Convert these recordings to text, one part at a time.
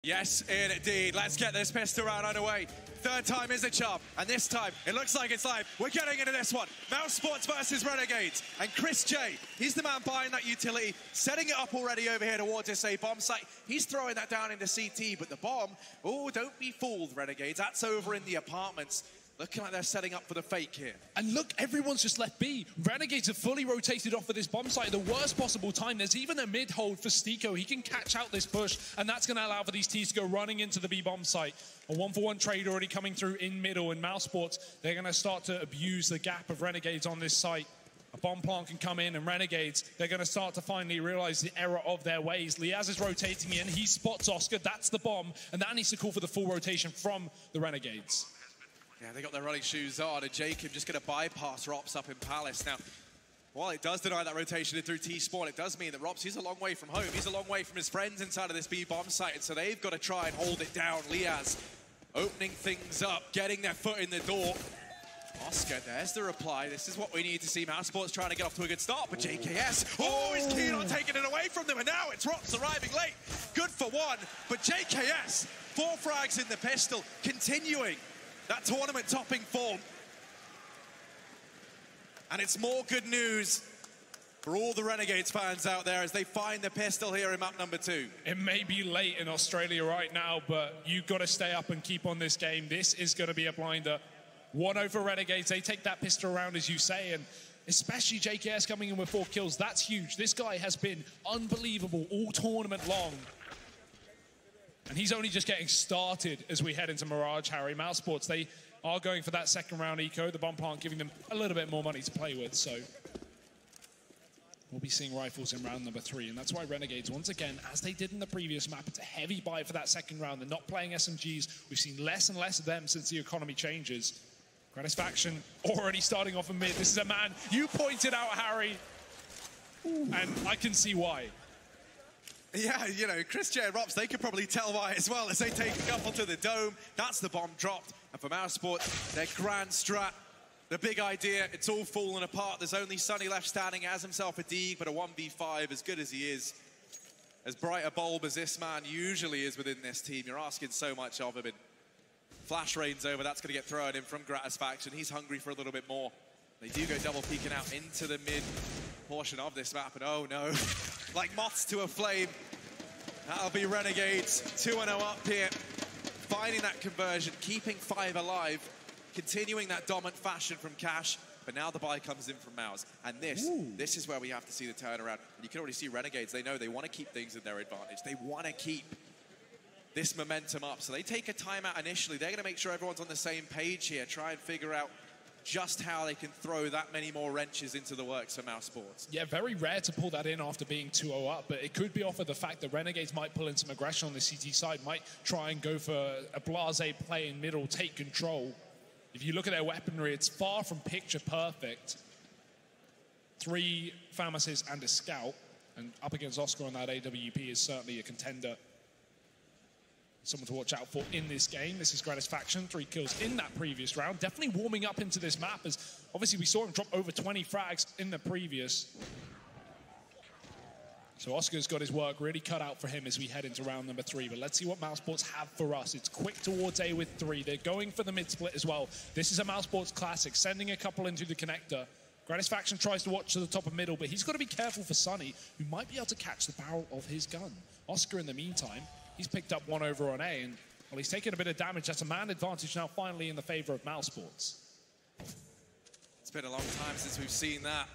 Yes, indeed. Let's get this pistol round underway. Third time is a charm, and this time it looks like it's live. We're getting into this one. mousesports versus Renegades, and Chris J, he's the man buying that utility, setting it up already over here towards this A bomb site. He's throwing that down into CT, but the bomb, oh, don't be fooled, Renegades. That's over in the apartments. Looking like they're setting up for the fake here. And look, everyone's just left B. Renegades have fully rotated off of this bomb site at the worst possible time. There's even a mid-hold for Stiko. He can catch out this push, and that's going to allow for these T's to go running into the B bomb site. A one-for-one trade already coming through in middle, and mousesports, they're going to start to abuse the gap of Renegades on this site. A bomb plant can come in, and Renegades, they're going to start to finally realize the error of their ways. Liaz is rotating in. He spots Oscar. That's the bomb, and that needs to call for the full rotation from the Renegades. Yeah, they got their running shoes on, and Jacob just going to bypass Rops up in Palace. Now, while it does deny that rotation in through T-Spawn, it does mean that Rops, he's a long way from home. He's a long way from his friends inside of this B-bomb site, and so they've got to try and hold it down. Liaz opening things up, getting their foot in the door. Oscar, there's the reply. This is what we need to see. mousesports trying to get off to a good start, but JKS, oh, he's keen on taking it away from them, and now it's Rops arriving late. Good for one, but JKS, 4 frags in the pistol, continuing that tournament topping form. And it's more good news for all the Renegades fans out there as they find the pistol here in map number 2. It may be late in Australia right now, but you've got to stay up and keep on this game. This is going to be a blinder. 1-0 for Renegades. They take that pistol around, as you say, and especially JKS coming in with 4 kills. That's huge. This guy has been unbelievable all tournament long. And he's only just getting started as we head into Mirage, Harry. mousesports, they are going for that second round eco. The bomb plant giving them a little bit more money to play with, so we'll be seeing rifles in round number 3, and that's why Renegades, once again, as they did in the previous map, it's a heavy buy for that second round. They're not playing SMGs. We've seen less and less of them since the economy changes. Gratisfaction already starting off in mid. This is a man you pointed out, Harry, and I can see why. Yeah, you know, Chris J and Rops, they could probably tell why as well as they take a couple to the dome. That's the bomb dropped. And for mousesports, their grand strat, the big idea, it's all falling apart. There's only Sunny left standing, has himself a D, but a 1v5, as good as he is, as bright a bulb as this man usually is within this team. You're asking so much of him. And flash rain's over, that's going to get thrown in from Gratisfaction. He's hungry for a little bit more. They do go double peeking out into the mid portion of this map, and oh no, like moths to a flame. That'll be Renegades, 2-0 up here, finding that conversion, keeping 5 alive, continuing that dominant fashion from Cash, but now the buy comes in from Mouse. And this is where we have to see the turnaround. And you can already see Renegades, they know they want to keep things in their advantage. They want to keep this momentum up. So they take a timeout initially. They're going to make sure everyone's on the same page here, try and figure out just how they can throw that many more wrenches into the works for mousesports. Yeah, very rare to pull that in after being 2-0 up, but it could be off of the fact that Renegades might pull in some aggression on the CT side, might try and go for a blasé play in middle, take control. If you look at their weaponry, it's far from picture perfect. 3 Famases and a Scout, and up against Oscar on that AWP is certainly a contender. Someone to watch out for in this game. This is Gratisfaction, 3 kills in that previous round. Definitely warming up into this map, as obviously we saw him drop over 20 frags in the previous. So Oscar's got his work really cut out for him as we head into round number 3. But let's see what mousesports have for us. It's quick towards A with 3. They're going for the mid split as well. This is a mousesports classic, sending a couple into the connector. Gratisfaction tries to watch to the top of middle, but he's got to be careful for Sunny, who might be able to catch the barrel of his gun. Oscar, in the meantime, he's picked up 1 over on A, and well, he's taken a bit of damage. That's a man advantage now finally in the favor of mousesports. It's been a long time since we've seen that.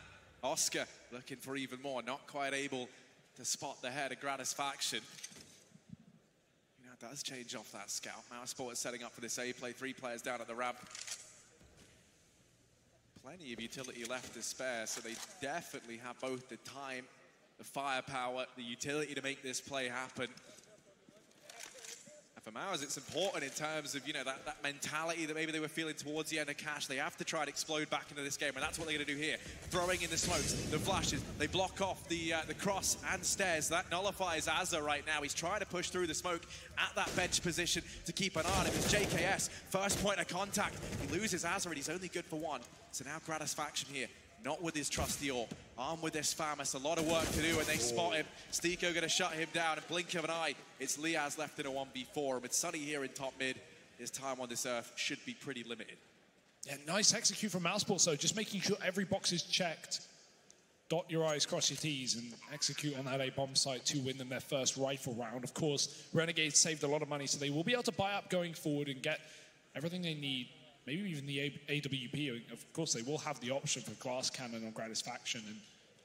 Oscar looking for even more, not quite able to spot the head of Gratisfaction. You know, it does change off that Scout. mousesports setting up for this A play, 3 players down at the ramp. Plenty of utility left to spare, so they definitely have both the time, the firepower, the utility to make this play happen. And for Mowers, it's important in terms of, you know, that mentality that maybe they were feeling towards the end of Cash. They have to try and explode back into this game, and that's what they're going to do here. Throwing in the smokes, the flashes, they block off the cross and stairs. That nullifies Azza right now. He's trying to push through the smoke at that bench position to keep an eye on him. It's JKS, first point of contact. He loses Azza, and he's only good for 1. So now Gratisfaction here, not with his trusty AWP. Armed with this Famas, a lot of work to do, and they spot him. Stiko gonna shut him down, and blink of an eye, it's Liaz left in a 1v4. And with Sunny here in top mid, his time on this earth should be pretty limited. Yeah, nice execute from mousesports, so just making sure every box is checked. Dot your I's, cross your T's, and execute on that A bomb site to win them their first rifle round. Of course, Renegades saved a lot of money, so they will be able to buy up going forward and get everything they need. Maybe even the AWP. Of course, they will have the option for glass cannon on Gratisfaction, and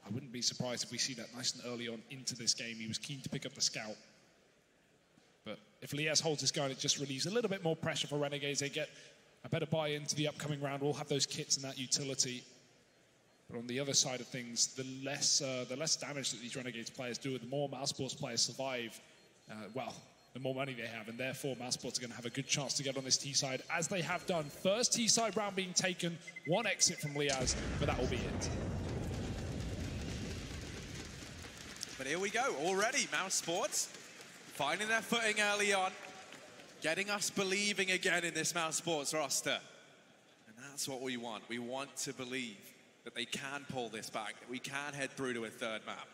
I wouldn't be surprised if we see that nice and early on into this game. He was keen to pick up the scout. But if Liaz holds his gun, it just relieves a little bit more pressure for Renegades. They get a better buy into the upcoming round. We'll have those kits and that utility. But on the other side of things, the less damage that these Renegades players do, the more mousesports players survive, the more money they have. And therefore, mousesports are going to have a good chance to get on this T side, as they have done. First T side round being taken, one exit from Liaz, but that will be it. But here we go, already mousesports finding their footing early on, getting us believing again in this mousesports roster. And that's what we want. We want to believe that they can pull this back, that we can head through to a third map.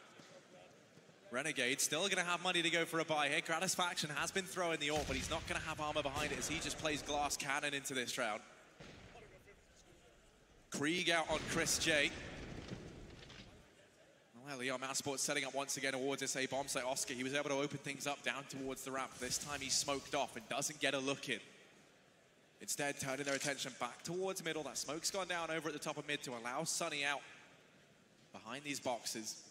Renegade still going to have money to go for a buy here. Gratisfaction has been throwing the AWP, but he's not going to have armor behind it as he just plays glass cannon into this round. Krieg out on Chris J. Well, Leon mousesports setting up once again towards this A bomb site. Oscar, he was able to open things up down towards the ramp. This time he's smoked off and doesn't get a look in. Instead, turning their attention back towards middle. That smoke's gone down over at the top of mid to allow Sunny out behind these boxes.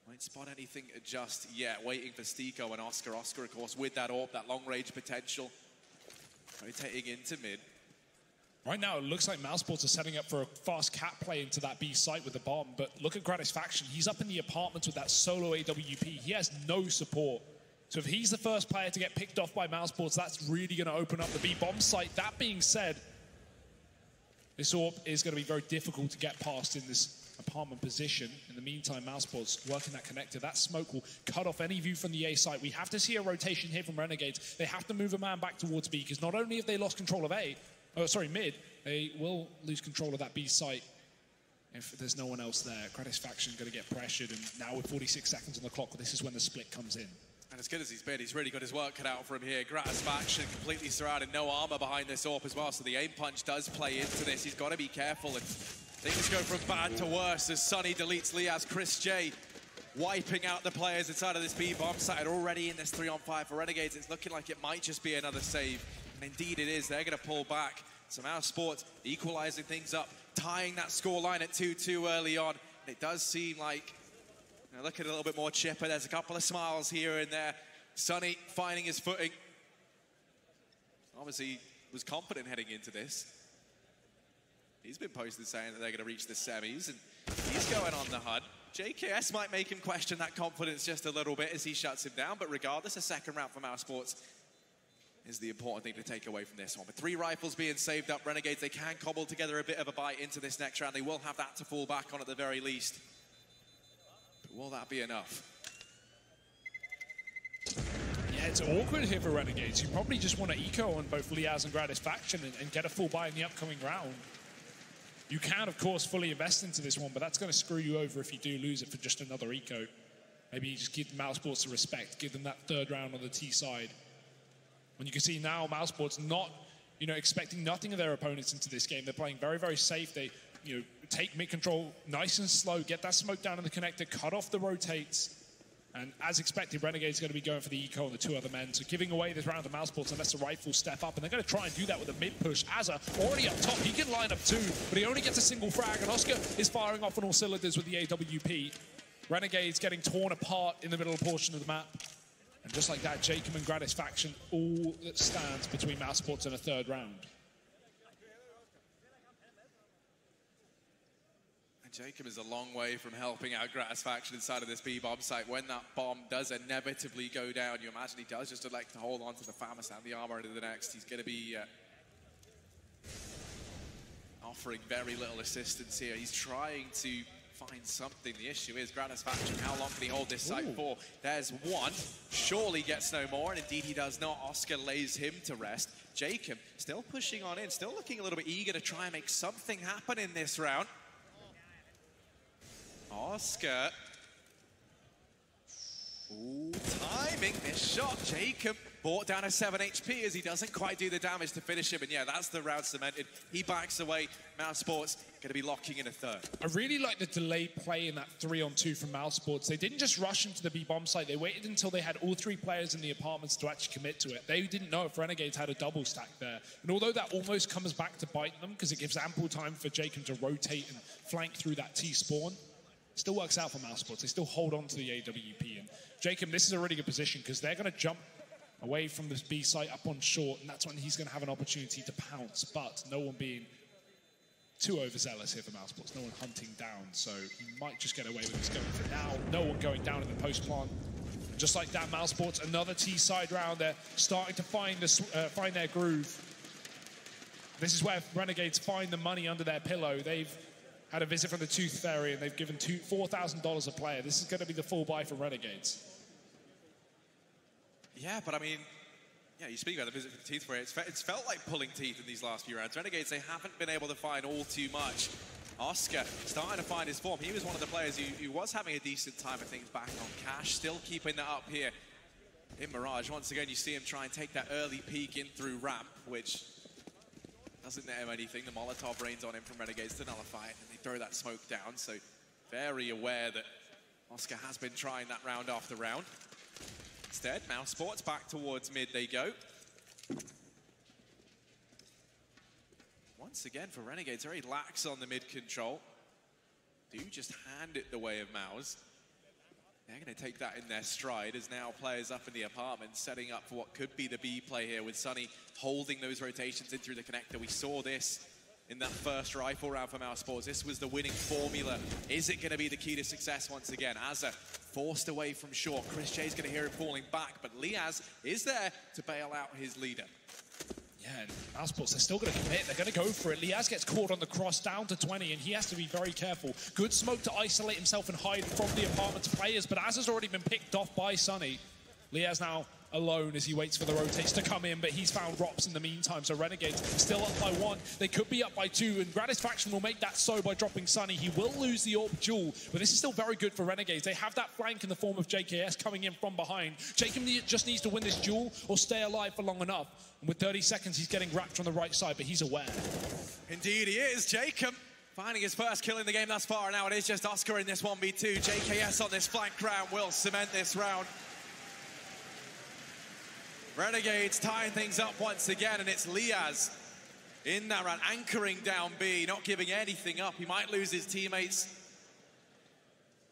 Won't spot anything just yet. Waiting for Stiko and Oscar. Oscar, of course, with that AWP, that long-range potential. Rotating into mid. Right now, it looks like mousesports are setting up for a fast cat play into that B site with the bomb. But look at Gratisfaction. He's up in the apartments with that solo AWP. He has no support. So if he's the first player to get picked off by mousesports, that's really going to open up the B bomb site. That being said, this AWP is going to be very difficult to get past in this apartment position. In the meantime, mousesports working that connector. That smoke will cut off any view from the A site. We have to see a rotation here from Renegades. They have to move a man back towards B, because not only have they lost control of mid, they will lose control of that B site if there's no one else there. Gratisfaction going to get pressured, and now with 46 seconds on the clock, this is when the split comes in. And as good as he's been, he's really got his work cut out for him here. Gratisfaction completely surrounded, no armor behind this AWP as well, so the aim punch does play into this. He's got to be careful, and things go from bad to worse as Sunny deletes Liaz. Chris J wiping out the players inside of this B bomb site. Already in this 3-on-5 for Renegades. It's looking like it might just be another save, and indeed it is. They're going to pull back. So mousesports equalizing things up, tying that score line at 2-2 early on. And it does seem like, looking a little bit more chipper. There's a couple of smiles here and there. Sunny finding his footing. Obviously was confident heading into this. He's been posted saying that they're going to reach the semis, and he's going on the hunt. JKS might make him question that confidence just a little bit as he shuts him down, but regardless, a second round for mousesports is the important thing to take away from this one. But 3 rifles being saved up, Renegades, they can cobble together a bit of a bite into this next round. They will have that to fall back on at the very least. But will that be enough? Yeah, it's awkward here for Renegades. You probably just want to eco on both Liaz and Gratisfaction and get a full buy in the upcoming round. You can, of course, fully invest into this one, but that's going to screw you over if you do lose it for just another eco. Maybe you just give mousesports the respect, give them that third round on the T side. When you can see now, mousesports not, expecting nothing of their opponents into this game. They're playing very, very safe. They, take mid control nice and slow, get that smoke down in the connector, cut off the rotates. And as expected, Renegade's going to be going for the eco and the 2 other men. So giving away this round to mousesports unless the rifles step up. And they're going to try and do that with a mid push. Azza already up top. He can line up 2, but he only gets a single frag. And Oscar is firing off on all cylinders with the AWP. Renegades getting torn apart in the middle portion of the map. And just like that, Jacob and Gratisfaction, all that stands between mousesports and a third round. Jacob is a long way from helping out Gratisfaction inside of this B-bomb site. When that bomb does inevitably go down, you imagine he does just elect to hold on to the Famas and the armor into the next. He's going to be offering very little assistance here. He's trying to find something. The issue is Gratisfaction. How long can he hold this site for? There's one. Surely gets no more, and indeed he does not. Oscar lays him to rest. Jacob still pushing on in, still looking a little bit eager to try and make something happen in this round. Oscar. Ooh, timing this shot. Jacob brought down a 7 HP as he doesn't quite do the damage to finish him. And yeah, that's the round cemented. He backs away. mousesports going to be locking in a third. I really like the delayed play in that 3-on-2 from mousesports. They didn't just rush into the B-bomb site. They waited until they had all three players in the apartments to actually commit to it. They didn't know if Renegades had a double stack there. And although that almost comes back to bite them because it gives ample time for Jacob to rotate and flank through that T-spawn, still works out for mousesports. They still hold on to the AWP. And Jacob, this is a really good position because they're going to jump away from this B site up on short, and that's when he's going to have an opportunity to pounce. But no one being too overzealous here for mousesports, no one hunting down, so he might just get away with this going for now. No one going down in the post plant. Just like that, mousesports, another T-side round. They're starting to find their groove. This is where Renegades find the money under their pillow. They've had a visit from the Tooth Fairy, and they've given $4,000 a player. This is going to be the full buy for Renegades. Yeah, but I mean, yeah, you speak about the visit from the Tooth Fairy. It's felt like pulling teeth in these last few rounds. Renegades, they haven't been able to find all too much. Oscar starting to find his form. He was one of the players who was having a decent time of things back on Cash, still keeping that up here in Mirage. Once again, you see him try and take that early peek in through ramp, which doesn't net him anything. The Molotov rains on him from Renegades to nullify it, and they throw that smoke down. So very aware that Oscar has been trying that round after round. Instead, mousesports back towards mid they go. Once again, for Renegades, very lax on the mid control. Do just hand it the way of Mouse. They're going to take that in their stride as now players up in the apartment setting up for what could be the B play here with Sunny holding those rotations in through the connector. We saw this in that first rifle round for mousesports. This was the winning formula. Is it going to be the key to success once again? Azza forced away from short. Chris J's going to hear him falling back, but Liaz is there to bail out his leader. Yeah, and mousesports, they're still going to commit. They're going to go for it. Liaz gets caught on the cross down to 20, and he has to be very careful. Good smoke to isolate himself and hide from the apartment's players, but Azza's already been picked off by Sunny. Liaz now alone as he waits for the rotates to come in, but he's found Rops in the meantime, so Renegades still up by 1. They could be up by 2, and Gratisfaction will make that so by dropping Sunny. He will lose the AWP duel, but this is still very good for Renegades. They have that flank in the form of JKS coming in from behind. Jacob just needs to win this duel or stay alive for long enough, and with 30 seconds, he's getting wrapped on the right side, but he's aware. Indeed he is. Jacob finding his first kill in the game thus far, and now it is just Oscar in this 1v2. JKS on this flank round will cement this round. Renegades tying things up once again, and it's Liaz in that round, anchoring down B, not giving anything up. He might lose his teammates,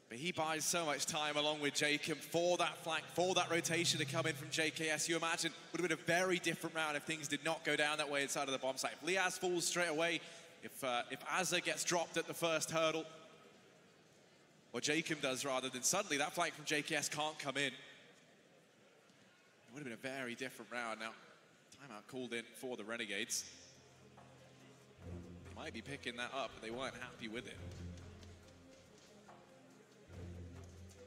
but he buys so much time along with Jacob for that flank, for that rotation to come in from JKS. You imagine would have been a very different round if things did not go down that way inside of the bomb site. If Liaz falls straight away, if Azza gets dropped at the first hurdle, or Jacob does rather, then suddenly that flank from JKS can't come in. It would have been a very different round. Now, timeout called in for the Renegades. They might be picking that up, but they weren't happy with it.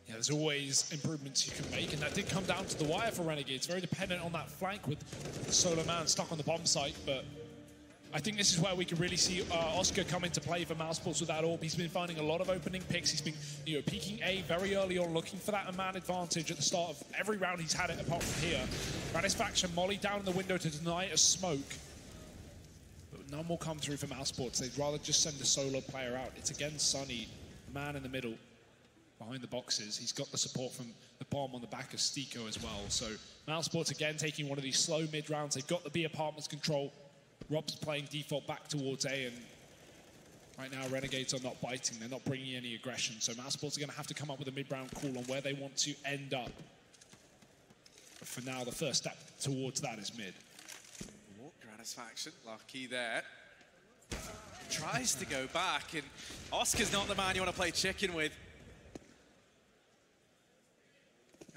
Yeah, there's always improvements you can make, and that did come down to the wire for Renegades. Very dependent on that flank with the solo man stuck on the bomb site, but I think this is where we can really see Oscar come into play for mousesports with that AWP. He's been finding a lot of opening picks. He's been, peeking A very early on, looking for that man advantage at the start of every round he's had it apart from here. Gratisfaction, Molly down in the window to deny a smoke. But none will come through for mousesports. They'd rather just send a solo player out. It's again Sunny, man in the middle, behind the boxes. He's got the support from the bomb on the back of Stiko as well. So mousesports again taking one of these slow mid rounds. They've got the B apartments control. Rob's playing default back towards A, and right now Renegades are not biting. They're not bringing any aggression. So mousesports are going to have to come up with a mid-round call on where they want to end up. But for now, the first step towards that is mid. Gratisfaction, lucky there. Tries to go back, and Oscar's not the man you want to play chicken with.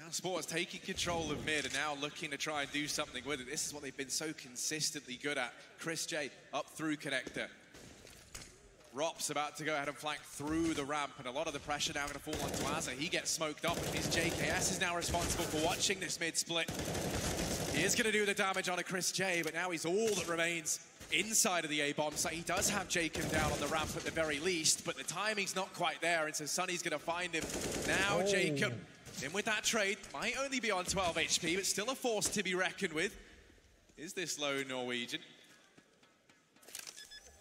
mousesports taking control of mid and now looking to try and do something with it. This is what they've been so consistently good at. Chris J up through connector. Rop's about to go ahead and flank through the ramp, and a lot of the pressure now going to fall onto Azza. He gets smoked off, and his JKS is now responsible for watching this mid-split. He is going to do the damage on a Chris J, but now he's all that remains inside of the A-bomb site. He does have Jacob down on the ramp at the very least, but the timing's not quite there, and so Sunny's going to find him. Now Jacob, in with that trade, might only be on 12 HP, but still a force to be reckoned with. Is this low Norwegian?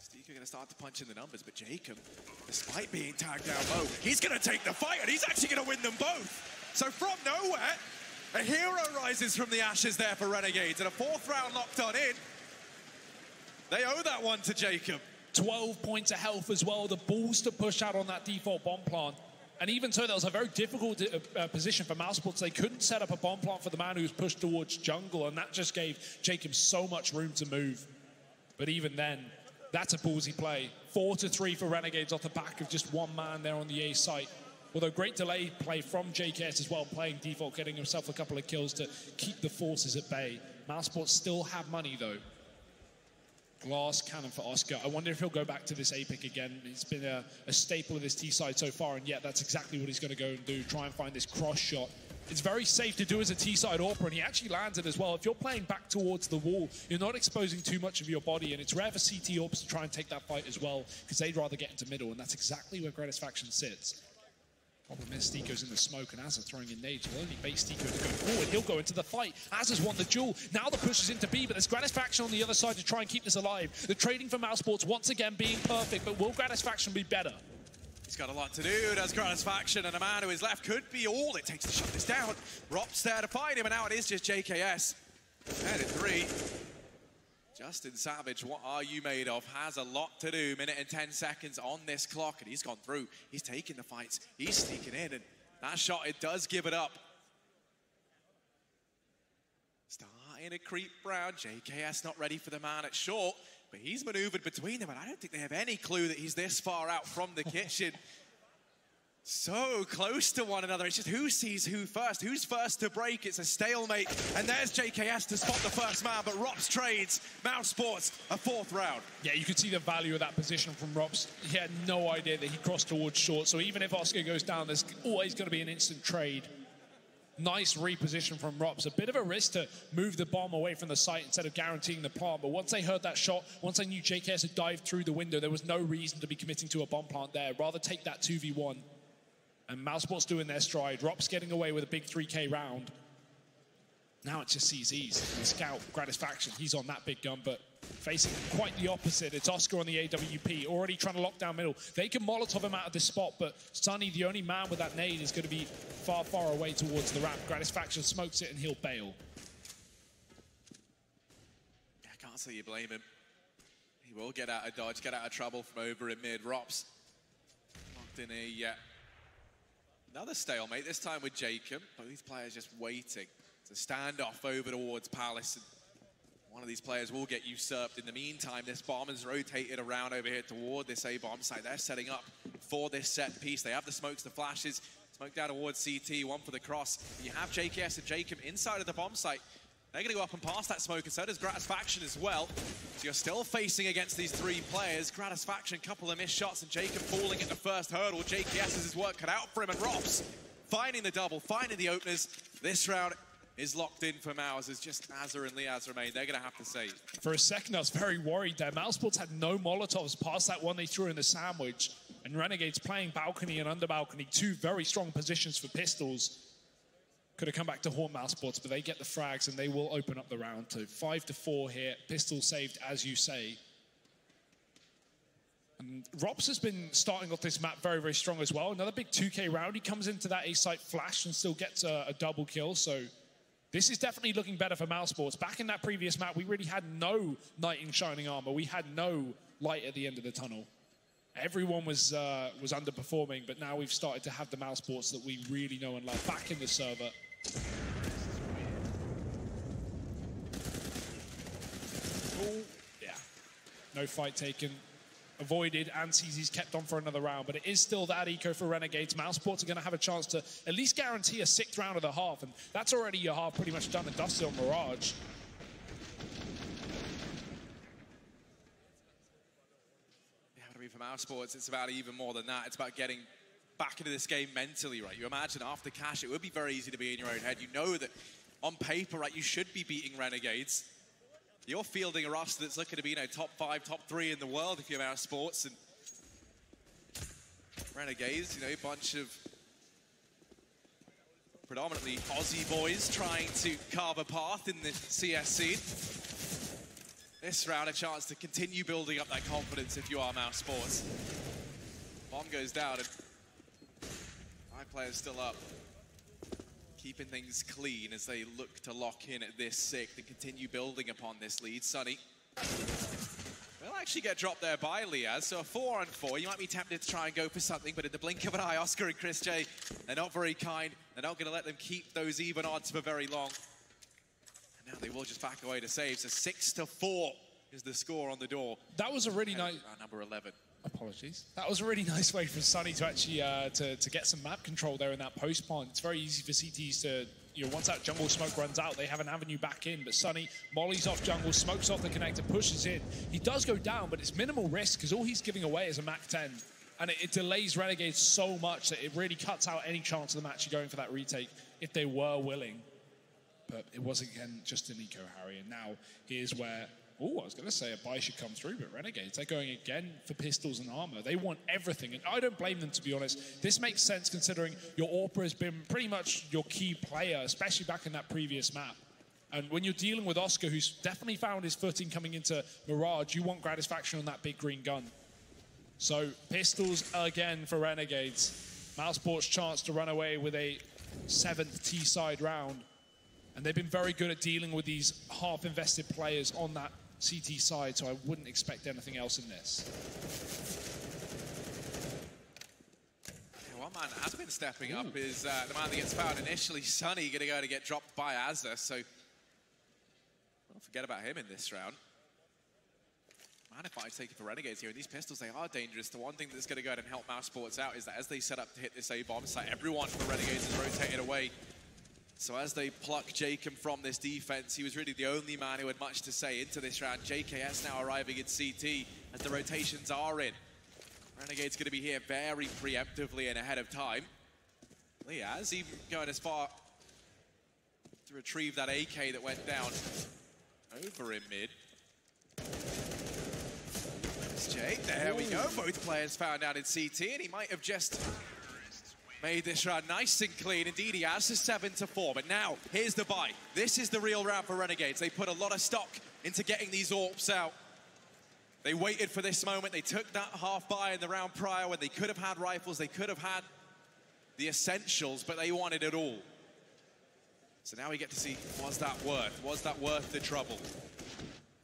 Steaker going to start to punch in the numbers, but Jacob, despite being tagged down low, he's going to take the fight, and he's actually going to win them both. So from nowhere, a hero rises from the ashes there for Renegades, and a fourth round locked on in. They owe that one to Jacob. 12 points of health as well. The balls to push out on that default bomb plant. And even so, that was a very difficult position for mousesports. They couldn't set up a bomb plant for the man who was pushed towards jungle, and that just gave Jacob so much room to move. But even then, that's a ballsy play. 4-3 for Renegades off the back of just one man there on the A site. Although great delay play from JKS as well, playing default, getting himself a couple of kills to keep the forces at bay. Mousesports still have money, though. Glass cannon for Oscar. I wonder if he'll go back to this A pick again. It's been a staple of his T side so far, and yet that's exactly what he's going to go and do. Try and find this cross shot. It's very safe to do as a T side AWPer, and he actually lands it as well. If you're playing back towards the wall, you're not exposing too much of your body, and it's rare for CT AWPers to try and take that fight as well, because they'd rather get into middle, and that's exactly where Gratisfaction sits. Problem is, Steeko's in the smoke, and Azza throwing in nades will only bait Steeko to go forward. He'll go into the fight. Azza's won the duel. Now the push is into B, but there's Gratisfaction on the other side to try and keep this alive. The trading for mousesports once again being perfect, but will Gratisfaction be better? He's got a lot to do, does Gratisfaction, and a man who is left could be all it takes to shut this down. Rop's there to find him, and now it is just JKS. And at 3. Justin Savage, what are you made of? Has a lot to do. Minute and 10 seconds on this clock, and he's gone through. He's taking the fights. He's sneaking in, and that shot, it does give it up. Starting to creep round. JKS not ready for the man at short, but he's maneuvered between them, and I don't think they have any clue that he's this far out from the kitchen. So close to one another. It's just who sees who first. Who's first to break? It's a stalemate. And there's JKS to spot the first man, but Rops trades. mousesports, a fourth round. Yeah, you could see the value of that position from Rops. He had no idea that he crossed towards short. So even if Oscar goes down, there's always going to be an instant trade. Nice reposition from Rops. A bit of a risk to move the bomb away from the site instead of guaranteeing the plant. But once they heard that shot, once they knew JKS had dived through the window, there was no reason to be committing to a bomb plant there. Rather take that 2v1. And mousesports doing their stride. Rops getting away with a big 3K round. Now it's just CZs. The scout, Gratisfaction, he's on that big gun, but facing quite the opposite. It's Oscar on the AWP, already trying to lock down middle. They can Molotov him out of this spot, but Sunny, the only man with that nade, is going to be far, far away towards the ramp. Gratisfaction smokes it, and he'll bail. I can't say you blame him. He will get out of dodge, get out of trouble from over in mid. Rops locked in a... another stalemate, this time with Jacob. Both players just waiting. It's a standoff over towards Palace. And one of these players will get usurped. In the meantime, this bomb has rotated around over here toward this A-bomb site. They're setting up for this set piece. They have the smokes, the flashes. Smoke down towards CT, one for the cross. You have JKS and Jacob inside of the bomb site. They're going to go up and pass that smoke, and so does Gratisfaction as well. So you're still facing against these three players. Gratisfaction, couple of missed shots, and Jacob falling at the first hurdle. JKS has his work cut out for him, and Rops finding the double, finding the openers. This round is locked in for Mouse, as just Azza and Liaz remain. They're going to have to save. For a second, I was very worried there. mousesports had no Molotovs past that one they threw in the sandwich. And Renegades playing balcony and under balcony, two very strong positions for pistols. Could have come back to haunt mousesports, but they get the frags and they will open up the round to 5-4 here. Pistol saved, as you say. And Rops has been starting off this map very, very strong as well. Another big 2K round. He comes into that A-site flash and still gets a double kill. So this is definitely looking better for mousesports. Back in that previous map, we really had no knight in shining armor. We had no light at the end of the tunnel. Everyone was underperforming, but now we've started to have the mousesports that we really know and love back in the server. Oh, yeah. No fight taken. Avoided, and CZ's kept on for another round, but it is still that eco for Renegades. mousesports are going to have a chance to at least guarantee a 6th round of the half, and that's already your half pretty much done and dusted on Mirage. mean, for mousesports, it's about even more than that. It's about getting back into this game mentally, right? You imagine after Cash, it would be very easy to be in your own head. You know that on paper, right, you should be beating Renegades. You're fielding a roster that's looking to be, you know, top 5, top 3 in the world if you're mousesports. And Renegades, you know, a bunch of predominantly Aussie boys trying to carve a path in the CS scene. This round, a chance to continue building up that confidence if you are mousesports. Bomb goes down and 5 players still up. Keeping things clean as they look to lock in at this 6th and continue building upon this lead. Sunny will actually get dropped there by Liaz, so a 4-on-4. You might be tempted to try and go for something, but in the blink of an eye, Oscar and Chris J, they're not very kind. They're not going to let them keep those even odds for very long. And now they will just back away to save. So 6-4 is the score on the door. That was a really nice... number 11. Apologies. That was a really nice way for Sunny to actually to get some map control there in that post plant. It's very easy for CTs to, you know, once that jungle smoke runs out, they have an avenue back in. But Sunny mollies off jungle, smokes off the connector, pushes in. He does go down, but it's minimal risk because all he's giving away is a Mach 10. And it delays Renegades so much that it really cuts out any chance of them actually going for that retake if they were willing. But it was, again, just an eco Harry. And now here's where... Oh, I was going to say a buy should come through, but Renegades, they're going again for pistols and armor. They want everything, and I don't blame them, to be honest. This makes sense considering your AWPer has been pretty much your key player, especially back in that previous map. And when you're dealing with Oscar, who's definitely found his footing coming into Mirage, you want Gratisfaction on that big green gun. So pistols again for Renegades. mousesports' chance to run away with a 7th T-side round. And they've been very good at dealing with these half-invested players on that CT side, so I wouldn't expect anything else in this. Yeah, one man has been stepping up is the man that gets found initially. Sunny going to go to get dropped by Azza, so don't forget about him in this round. Man, if I take it for Renegades here, and these pistols, they are dangerous. The one thing that's going to go ahead and help mousesports out is that as they set up to hit this A-bomb site, everyone for Renegades is rotated away. So as they pluck Jacob from this defense, he was really the only man who had much to say into this round. JKS now arriving in CT as the rotations are in. Renegade's going to be here very preemptively and ahead of time. Liaz even going as far to retrieve that AK that went down over in mid. There's Jake, there we go. Both players found out in CT, and he might have just made this round nice and clean. Indeed, he has a 7-4. But now, here's the buy. This is the real round for Renegades. They put a lot of stock into getting these AWPs out. They waited for this moment. They took that half buy in the round prior when they could have had rifles. They could have had the essentials, but they wanted it all. So now we get to see, was that worth the trouble?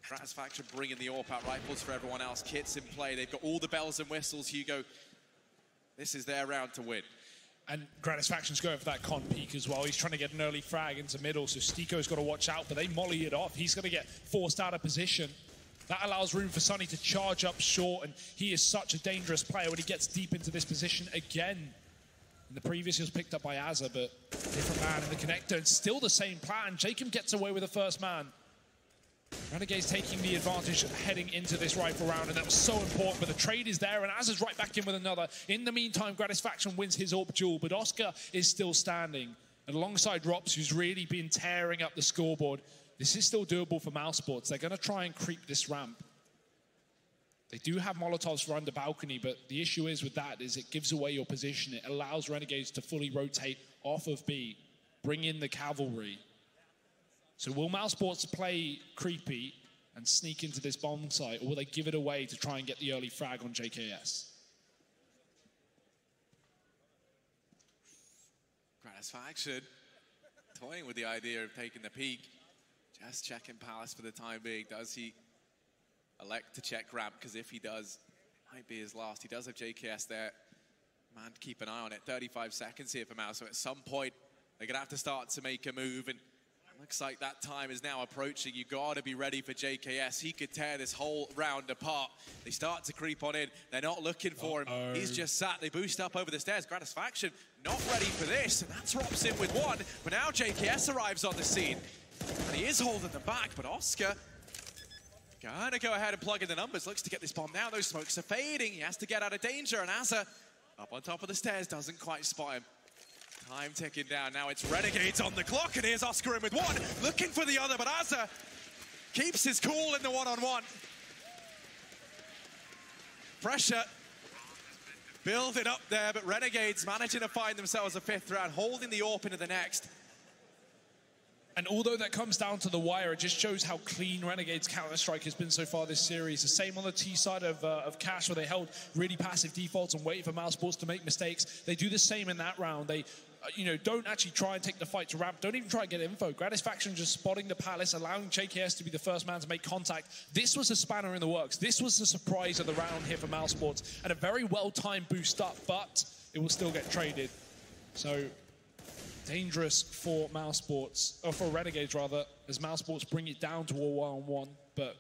Gratisfaction bringing the AWP out, rifles for everyone else, kits in play. They've got all the bells and whistles, Hugo. This is their round to win. And Gratisfaction's going for that con peek as well. He's trying to get an early frag into middle, so Stiko's got to watch out, but they molly it off. He's going to get forced out of position. That allows room for Sunny to charge up short, and he is such a dangerous player when he gets deep into this position again. In the previous, he was picked up by Azza, but different man in the connector, and still the same plan. Jacob gets away with the first man. Renegades taking the advantage heading into this rifle round, and that was so important, but the trade is there, and Azza's right back in with another. In the meantime, Gratisfaction wins his AWP duel, but Oscar is still standing. And alongside Rops, who's really been tearing up the scoreboard, this is still doable for mousesports. They're going to try and creep this ramp. They do have Molotovs for under balcony, but the issue is with that is it gives away your position. It allows Renegades to fully rotate off of B, bring in the cavalry. So will mousesports play creepy and sneak into this bomb site, or will they give it away to try and get the early frag on JKS? Gratisfaction toying with the idea of taking the peek. Just checking Palace for the time being. Does he elect to check ramp? Because if he does, it might be his last. He does have JKS there. Man, keep an eye on it. 35 seconds here for Mouse. So at some point, they're going to have to start to make a move. And looks like that time is now approaching. You got to be ready for JKS. He could tear this whole round apart. They start to creep on in. They're not looking for him. He's just sat. They boost up over the stairs. Gratisfaction not ready for this. And that's Rops in with one. But now JKS arrives on the scene. And he is holding them back. But Oscar Gonna go ahead and plug in the numbers. Looks to get this bomb now. Those smokes are fading. He has to get out of danger. And Azza, up on top of the stairs, doesn't quite spot him. Time ticking down. Now it's Renegades on the clock. And here's Oscar in with one. Looking for the other, but Azza keeps his cool in the one-on-one. Pressure building up there, but Renegades managing to find themselves a fifth round, holding the AWP into the next. And although that comes down to the wire, it just shows how clean Renegades Counter-Strike has been so far this series. The same on the T side of Cash, where they held really passive defaults and waited for mousesports to make mistakes. They do the same in that round. They, don't actually try and take the fight to ramp. Don't even try and get info. Gratisfaction just spotting the Palace, allowing JKS to be the first man to make contact. This was a spanner in the works. This was the surprise of the round here for mousesports, and a very well-timed boost up, but it will still get traded. So dangerous for mousesports, or for Renegades rather, as mousesports bring it down to a one-on-one, but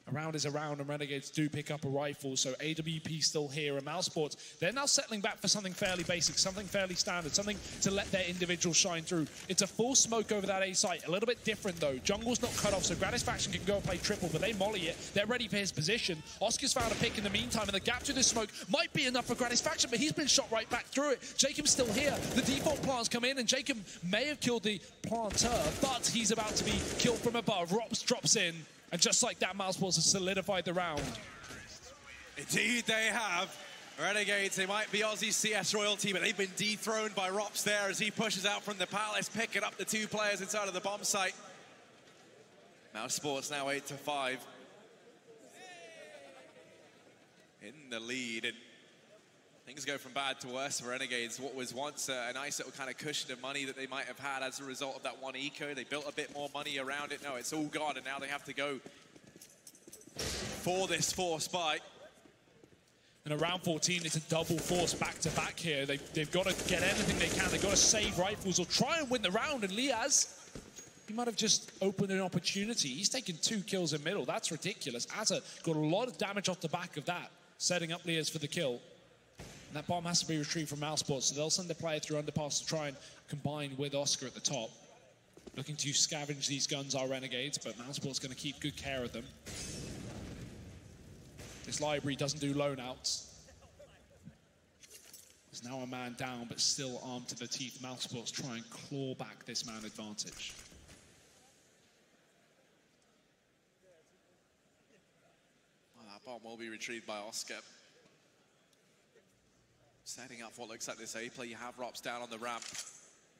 a round is a round, and Renegades do pick up a rifle, so AWP still here, and mousesports, they're now settling back for something fairly basic, something fairly standard, something to let their individuals shine through. It's a full smoke over that A site, a little bit different though. Jungle's not cut off, so Gratisfaction can go and play triple, but they molly it. They're ready for his position. Oscar's found a pick in the meantime, and the gap to this smoke might be enough for Gratisfaction, but he's been shot right back through it. Jacob's still here. The default plants come in, and Jacob may have killed the planter, but he's about to be killed from above. Rops drops in. And just like that, mousesports has solidified the round. Indeed, they have. Renegades, they might be Aussie CS royalty, but they've been dethroned by Rops there as he pushes out from the Palace, picking up the two players inside of the bomb site. mousesports now 8-5. In the lead, and things go from bad to worse for Renegades. What was once a nice little kind of cushion of money that they might have had as a result of that one eco, they built a bit more money around it. No, it's all gone, and now they have to go for this force buy. And around 14, it's a double force back-to-back here. They've got to get anything they can. They've got to save rifles or try and win the round. And Liaz, he might have just opened an opportunity. He's taken 2 kills in middle. That's ridiculous. Azza got a lot of damage off the back of that, setting up Liaz for the kill. And that bomb has to be retrieved from mousesports, so they'll send the player through underpass to try and combine with Oscar at the top. Looking to scavenge these guns are Renegades, but mousesports going to keep good care of them. This library doesn't do loan-outs. There's now a man down, but still armed to the teeth. mousesports try and claw back this man advantage. Well, that bomb will be retrieved by Oscar. Setting up what looks like this A play. You have Rops down on the ramp.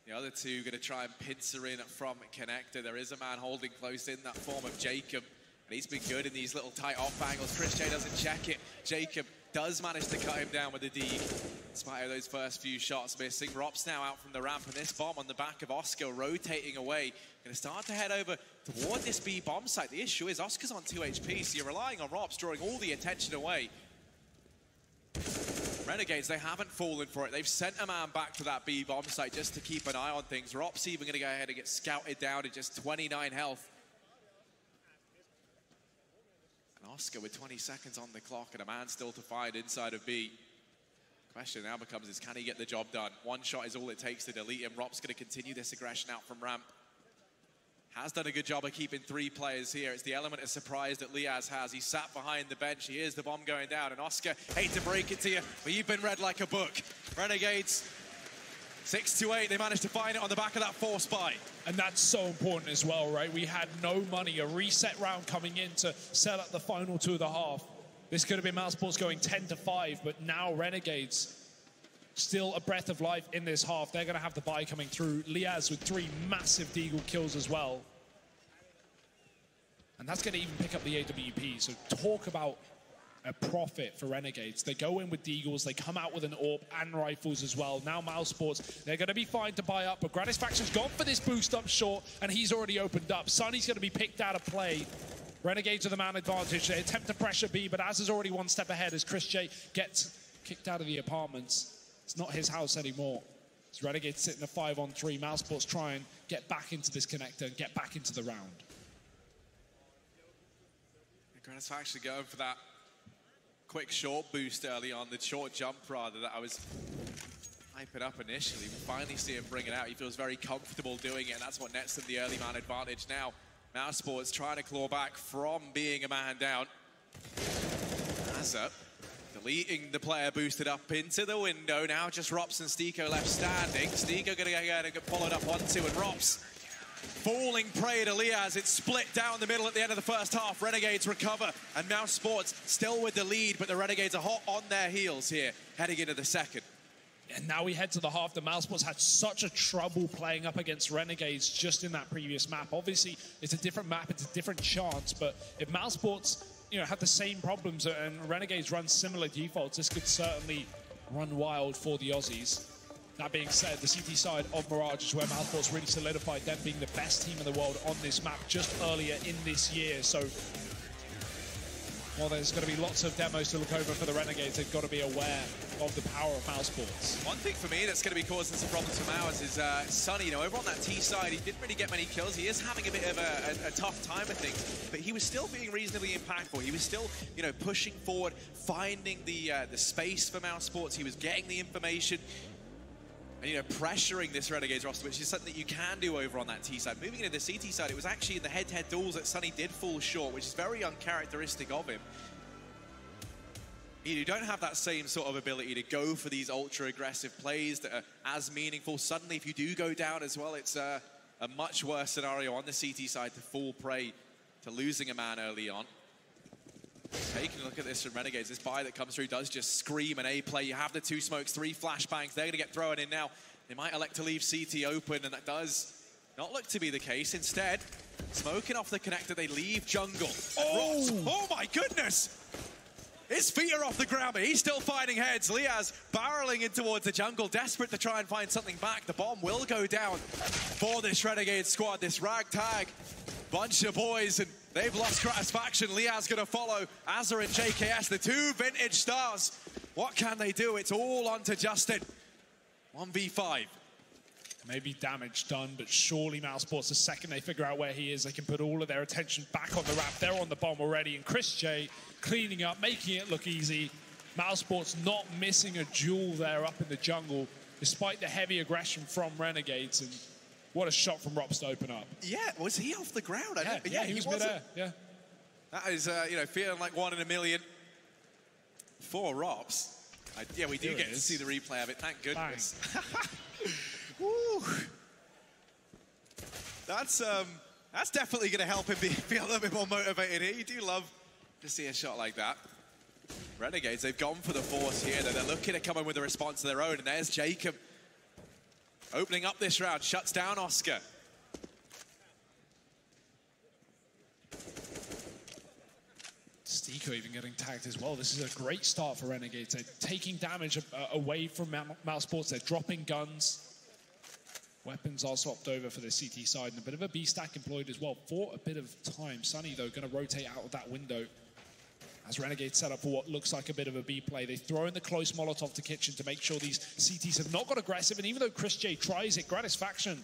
The other two going to try and pincer in from connector. There is a man holding close in that form of Jacob. And he's been good in these little tight off angles. Chris J doesn't check it. Jacob does manage to cut him down with the dig, in spite of those first few shots missing. Rops now out from the ramp, and this bomb on the back of Oscar rotating away. Going to start to head over toward this B bomb site. The issue is Oscar's on 2 HP, so you're relying on Rops drawing all the attention away. Renegades, they haven't fallen for it. They've sent a man back to that B bomb site just to keep an eye on things. Rops even going to go ahead and get scouted down to just 29 health. And Oscar with 20 seconds on the clock and a man still to find inside of B. Question now becomes is, can he get the job done? One shot is all it takes to delete him. Rops going to continue this aggression out from ramp. Has done a good job of keeping 3 players here. It's the element of surprise that Liaz has. He sat behind the bench. He hears the bomb going down. And Oscar, hate to break it to you, but you've been read like a book. Renegades, 6-8. They managed to find it on the back of that force buy. And that's so important as well, right? We had no money. A reset round coming in to set up the final 2 of the half. This could have been mousesports going 10-5, but now Renegades still a breath of life in this half. They're going to have the buy coming through. Liaz with 3 massive deagle kills as well. And that's going to even pick up the AWP. So talk about a profit for Renegades. They go in with deagles, they come out with an AWP and rifles as well. Now mousesports, they're going to be fine to buy up, but Gratisfaction's gone for this boost up short, and he's already opened up. Sunny's going to be picked out of play. Renegades are the man advantage. They attempt to pressure B, but Az is already 1 step ahead as Chris J gets kicked out of the apartments. It's not his house anymore. It's Renegades sitting a 5-on-3. mousesports try and get back into this connector and get back into the round. Gratisfaction going for that quick short boost early on, the short jump rather, that I was hyping up initially. We finally see him bring it out. He feels very comfortable doing it, and that's what nets him the early man advantage now. mousesports trying to claw back from being a man down. Azza deleting the player boosted up into the window. Now just Rops and Stiko left standing. Stiko going to get followed up onto, and Rops falling prey to Liaz. It's split down the middle at the end of the first half. Renegades recover, and mousesports still with the lead, but the Renegades are hot on their heels here, heading into the second. And now we head to the half. The mousesports had such a trouble playing up against Renegades just in that previous map. Obviously, it's a different map, it's a different chance, but if mousesports, you know, have the same problems and Renegades run similar defaults, this could certainly run wild for the Aussies. That being said, the CT side of Mirage is where mousesports really solidified them being the best team in the world on this map just earlier in this year. So, while there's going to be lots of demos to look over for the Renegades, they've got to be aware of the power of mousesports. One thing for me that's going to be causing some problems for Mouse is Sunny. You know, over on that T side, he didn't really get many kills. He is having a bit of a tough time of things, but he was still being reasonably impactful. He was still, you know, pushing forward, finding the space for mousesports. He was getting the information. And, you know, pressuring this Renegades roster, which is something that you can do over on that T side. Moving into the CT side, it was actually in the head-to-head duels that Sunny did fall short, which is very uncharacteristic of him. You don't have that same sort of ability to go for these ultra-aggressive plays that are as meaningful. Suddenly, if you do go down as well, it's a much worse scenario on the CT side to fall prey to losing a man early on. Taking a look at this from Renegades, this buy that comes through does just scream an A play. You have the 2 smokes, 3 flashbangs. They're going to get thrown in now. They might elect to leave CT open, and that does not look to be the case. Instead, smoking off the connector, they leave jungle. Oh my goodness! His feet are off the ground, but he's still finding heads. Liaz barreling in towards the jungle, desperate to try and find something back. The bomb will go down for this Renegade squad, this ragtag bunch of boys, and they've lost satisfaction. Liaz going to follow Azza and JKS, the 2 vintage stars. What can they do? It's all on to Justin. 1v5. Maybe damage done, but surely mousesports, the second they figure out where he is, they can put all of their attention back on the ramp. They're on the bomb already, and Chris J cleaning up, making it look easy. mousesports not missing a duel there up in the jungle, despite the heavy aggression from Renegades. And what a shot from Rops to open up. Yeah, was he off the ground? Yeah, he was midair. Yeah. That is, you know, feeling like 1 in a million for Rops. Yeah, we do get to see the replay of it. Thank goodness. Woo. That's definitely going to help him feel a little bit more motivated here. You do love to see a shot like that. Renegades, they've gone for the force here. They're looking to come in with a response of their own. And there's Jacob opening up this round. Shuts down Oscar. Stiko even getting tagged as well. This is a great start for Renegades. They're taking damage away from mousesports. They're dropping guns. Weapons are swapped over for the CT side, and a bit of a B stack employed as well for a bit of time. Sunny, though, going to rotate out of that window as Renegades set up for what looks like a bit of a B play. They throw in the close Molotov to Kitchen to make sure these CTs have not got aggressive, and even though Chris J tries it, Gratisfaction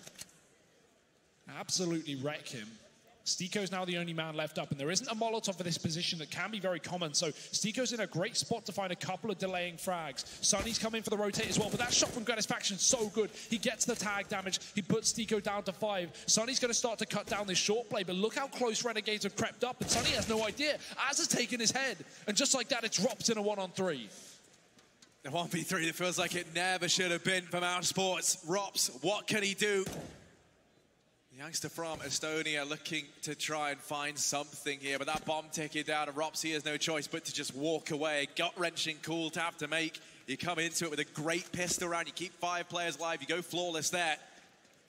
absolutely wreck him. Stiko's now the only man left up, and there isn't a Molotov for this position that can be very common, so Stiko's in a great spot to find a couple of delaying frags. Sunny's coming for the rotate as well, but that shot from Gratisfaction so good. He gets the tag damage, he puts Stiko down to 5. Sunny's going to start to cut down this short play, but look how close Renegades have crept up, and Sunny has no idea. Az has taken his head, and just like that, it drops in a 1-on-3. The 1v3 that feels like it never should have been from mousesports. Rops, what can he do? The youngster from Estonia looking to try and find something here, but that bomb ticking down, and Rops, he has no choice but to just walk away. Gut-wrenching call to have to make. You come into it with a great pistol round, you keep 5 players alive, you go flawless there.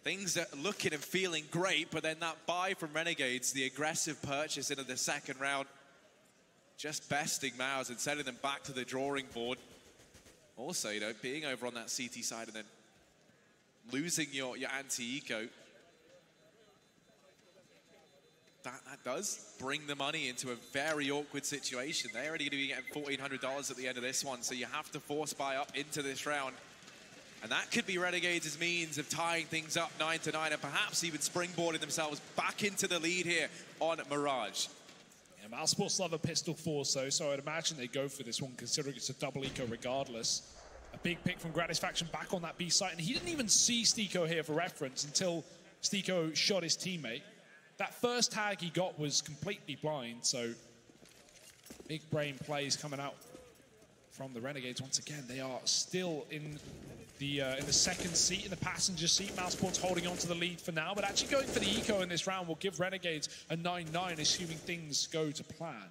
Things are looking and feeling great, but then that buy from Renegades, the aggressive purchase into the second round, just besting Mouse and sending them back to the drawing board. Also, you know, being over on that CT side and then losing your anti-eco, that does bring the money into a very awkward situation. They're already going to be getting $1,400 at the end of this one, so you have to force buy up into this round. And that could be Renegades' means of tying things up 9-9 and perhaps even springboarding themselves back into the lead here on Mirage. Yeah, mousesports love a pistol force, though, so I'd imagine they go for this one, considering it's a double eco regardless. A big pick from Gratisfaction back on that B site, and he didn't even see Stiko here for reference until Stiko shot his teammate. that first tag he got was completely blind, so big brain plays coming out from the Renegades. Once again, they are still in the second seat, in the passenger seat. mousesports holding on to the lead for now, but actually going for the eco in this round will give Renegades a 9-9, assuming things go to plan.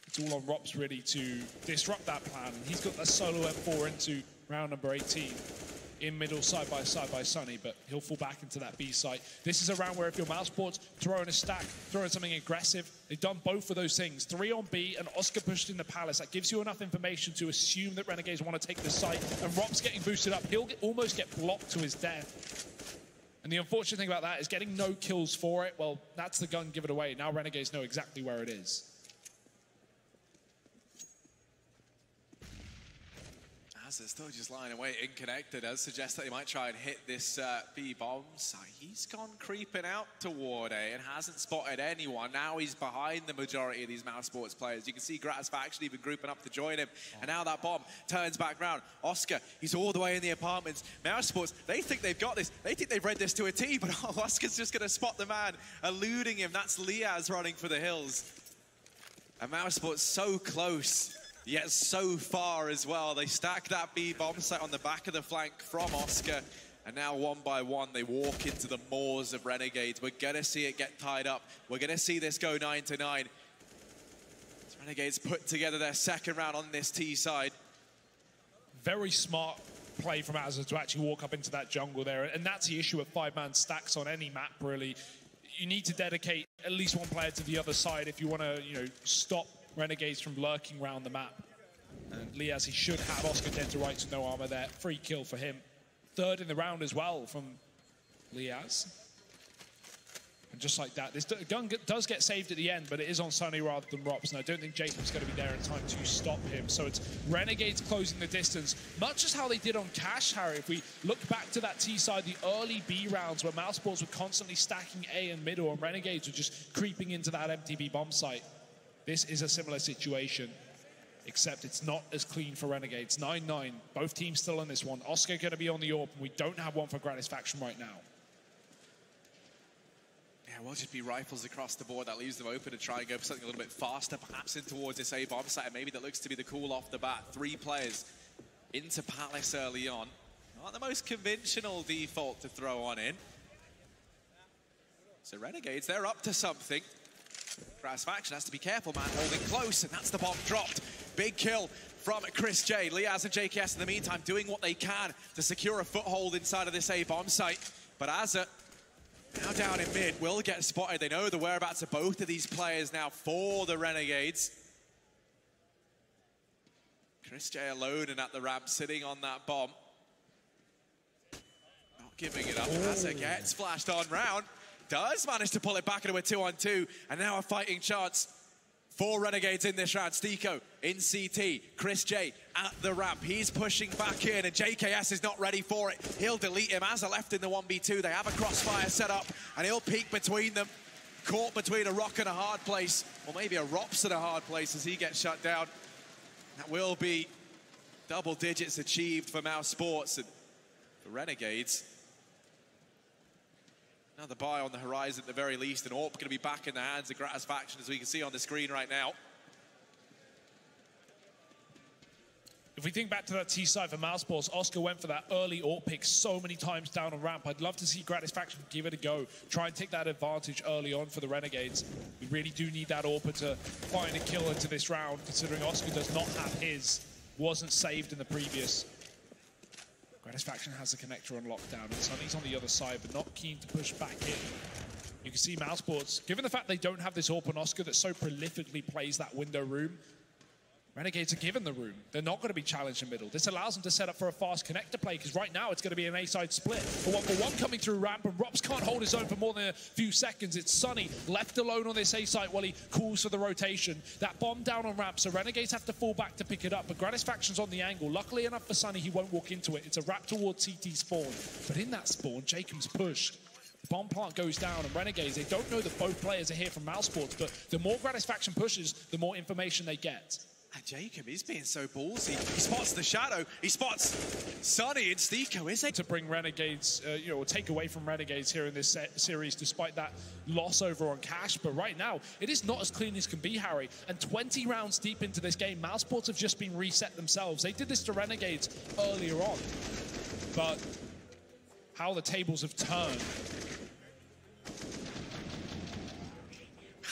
It's all on Rops really to disrupt that plan, and he's got that solo M4 into round number 18. In middle, side by Sunny, but he'll fall back into that B site. This is a round where if you're mousesports, throwing a stack, throwing something aggressive, they've done both of those things. 3 on B and Oscar pushed in the Palace. That gives you enough information to assume that Renegades want to take the site, and Rob's getting boosted up. He'll almost get blocked to his death. And the unfortunate thing about that is getting no kills for it. Well, that's the gun, give it away. Now Renegades know exactly where it is. As it's still just lying away, unconnected, does suggest that he might try and hit this B bomb site. He's gone creeping out toward A and hasn't spotted anyone. Now he's behind the majority of these mousesports players. You can see Gratisfaction even grouping up to join him. And now that bomb turns back round. Oscar, he's all the way in the apartments. mousesports, they think they've got this. They think they've read this to a T, but Oscar's just going to spot the man, eluding him. That's Liaz running for the hills. And mousesports so close, yet so far as well. They stack that B bomb site on the back of the flank from Oscar, and now one by one they walk into the maws of Renegades. We're gonna see it get tied up. We're gonna see this go 9-9. Renegades put together their second round on this T side. Very smart play from Azza to actually walk up into that jungle there, and that's the issue with 5-man stacks on any map really. You need to dedicate at least one player to the other side if you want to, stop Renegades from lurking around the map. And Liaz, he should have Oscar dead to rights with no armor there. Free kill for him. Third in the round as well from Liaz. And just like that, this gun does get saved at the end, but it is on Sunny rather than Rops, and I don't think Jacob's going to be there in time to stop him. So it's Renegades closing the distance, much as how they did on Cash, Harry. If we look back to that T side, the early B rounds where mousesports were constantly stacking A and middle, and Renegades were just creeping into that empty B bomb site. This is a similar situation, except it's not as clean for Renegades. 9-9, both teams still in this one. Oscar going to be on the AWP, and we don't have one for Gratisfaction right now. Yeah, we'll just be rifles across the board. That leaves them open to try and go for something a little bit faster, perhaps in towards this A bomb site, and maybe that looks to be the call off the bat. 3 players into Palace early on. Not the most conventional default to throw on in. So Renegades, they're up to something. Gratisfaction has to be careful, man, holding close, and that's the bomb dropped. Big kill from Chris J. Liaz and JKS in the meantime doing what they can to secure a foothold inside of this A bomb site. But Azza, now down in mid, will get spotted. They know the whereabouts of both of these players now for the Renegades. Chris J alone and at the ramp, sitting on that bomb. Not giving it up. Azza gets flashed on round. Does manage to pull it back into a 2-on-2, and now a fighting chance for Renegades in this round. Stiko in CT, Chris J at the ramp. He's pushing back in, and JKS is not ready for it. He'll delete him. Azza left in the 1v2. They have a crossfire set up, and he'll peek between them. Caught between a rock and a hard place, or maybe a Rops and a hard place as he gets shut down. That will be double digits achieved for mousesports, and for Renegades, another buy on the horizon at the very least, and AWP going to be back in the hands of Gratisfaction, as we can see on the screen right now. If we think back to that T side for mousesports, Oscar went for that early AWP pick so many times down on ramp. I'd love to see Gratisfaction give it a go, try and take that advantage early on for the Renegades. We really do need that AWP to find a kill into this round, considering Oscar does not have his, wasn't saved in the previous. Gratisfaction has the connector on lockdown, and Sunny's on the other side, but not keen to push back in. You can see mousesports, given the fact they don't have this AWP on Oscar that so prolifically plays that window room, Renegades are given the room. They're not going to be challenged in middle. This allows them to set up for a fast connector play, because right now it's going to be an A-side split. A 1-for-1 coming through ramp, and Rops can't hold his own for more than a few seconds. It's Sunny left alone on this A-side while he calls for the rotation. That bomb down on ramp, so Renegades have to fall back to pick it up, but Gratisfaction's on the angle. Luckily enough for Sunny, he won't walk into it. It's a wrap towards CT spawn, but in that spawn, Jacob's pushed. The bomb plant goes down, and Renegades, they don't know that both players are here from mousesports, but the more Gratisfaction pushes, the more information they get. And Jacob, he's being so ballsy. He spots the shadow. He spots Sunny and Stiko, is it? To bring Renegades, or take away from Renegades here in this series, despite that loss over on Cash. But right now, it is not as clean as can be, Harry. And 20 rounds deep into this game, mousesports have just been reset themselves. They did this to Renegades earlier on. But how the tables have turned.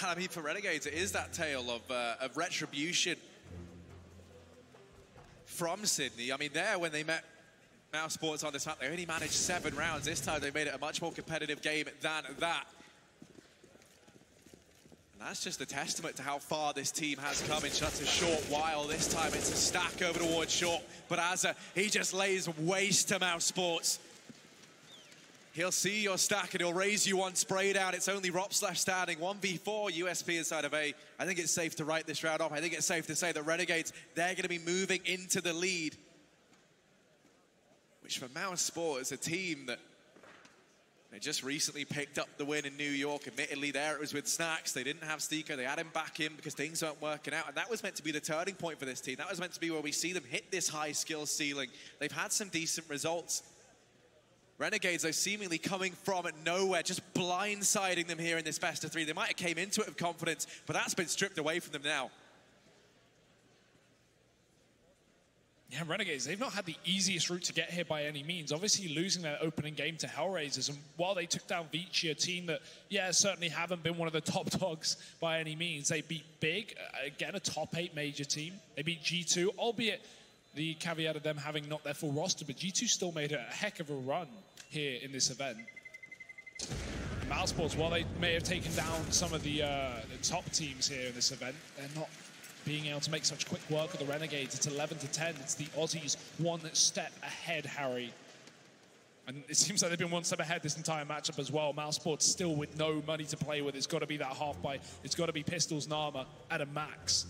I mean, for Renegades, it is that tale of retribution from Sydney. I mean, there, when they met mousesports on this map, they only managed 7 rounds. This time, they made it a much more competitive game than that. And that's just a testament to how far this team has come in such a short while. This time, it's a stack over towards short. But Azza, he just lays waste to mousesports. He'll see your stack and he'll raise you one spray down. It's only Rops left standing. 1v4 USP inside of A. I think it's safe to write this round off. I think it's safe to say that Renegades, they're going to be moving into the lead. Which for mousesports, a team that they just recently picked up the win in New York. Admittedly, there it was with Snacks. They didn't have Stiko. They had him back in because things weren't working out. And that was meant to be the turning point for this team. That was meant to be where we see them hit this high skill ceiling. They've had some decent results. Renegades, though, seemingly coming from nowhere, just blindsiding them here in this best of 3. They might have came into it with confidence, but that's been stripped away from them now. Yeah, Renegades, they've not had the easiest route to get here by any means. Obviously, losing their opening game to Hellraisers, and while they took down Vici, a team that, yeah, certainly haven't been one of the top dogs by any means, they beat Big, again, a top 8 major team. They beat G2, albeit the caveat of them having not their full roster, but G2 still made a heck of a run here in this event. mousesports, while they may have taken down some of the top teams here in this event, they're not being able to make such quick work of the Renegades. It's 11-10. It's the Aussies one step ahead, Harry. And it seems like they've been one step ahead this entire matchup as well. mousesports still with no money to play with. It's got to be that half buy. It's got to be Pistols Nama at a max.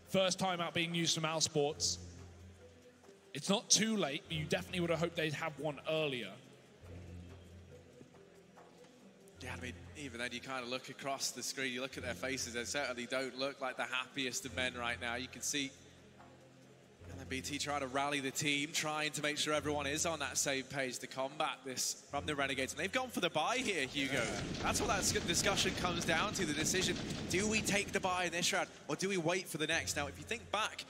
First time out being used for mousesports. It's not too late, but you definitely would have hoped they'd have one earlier. Yeah, I mean, even then you kind of look across the screen, you look at their faces, they certainly don't look like the happiest of men right now. You can see BT trying to rally the team, trying to make sure everyone is on that same page to combat this from the Renegades. And they've gone for the buy here, Hugo. That's what that discussion comes down to, the decision. Do we take the buy in this round, or do we wait for the next? Now, if you think back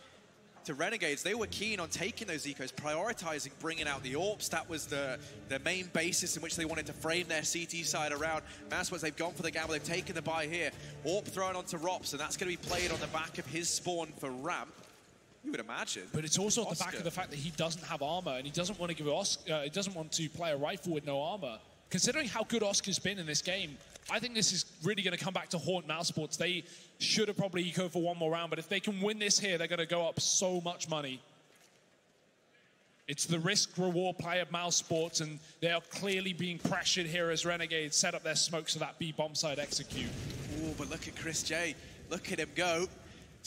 to Renegades, they were keen on taking those ecos, prioritizing bringing out the AWPs. That was the main basis in which they wanted to frame their CT side around. mousesports, they've gone for the gamble, they've taken the buy here. AWP thrown onto Rops, and that's going to be played on the back of his spawn for ramp. You would imagine. But it's also at the back of the fact that he doesn't have armor, and he doesn't want to give he doesn't want to play a rifle with no armor. Considering how good Oscar's been in this game, I think this is really going to come back to haunt mousesports. They should have probably eco for one more round, but if they can win this here, they're going to go up so much money. It's the risk-reward play of mousesports, and they are clearly being pressured here as Renegades set up their smoke so that B bomb side execute. Oh, but look at Chris J. Look at him go.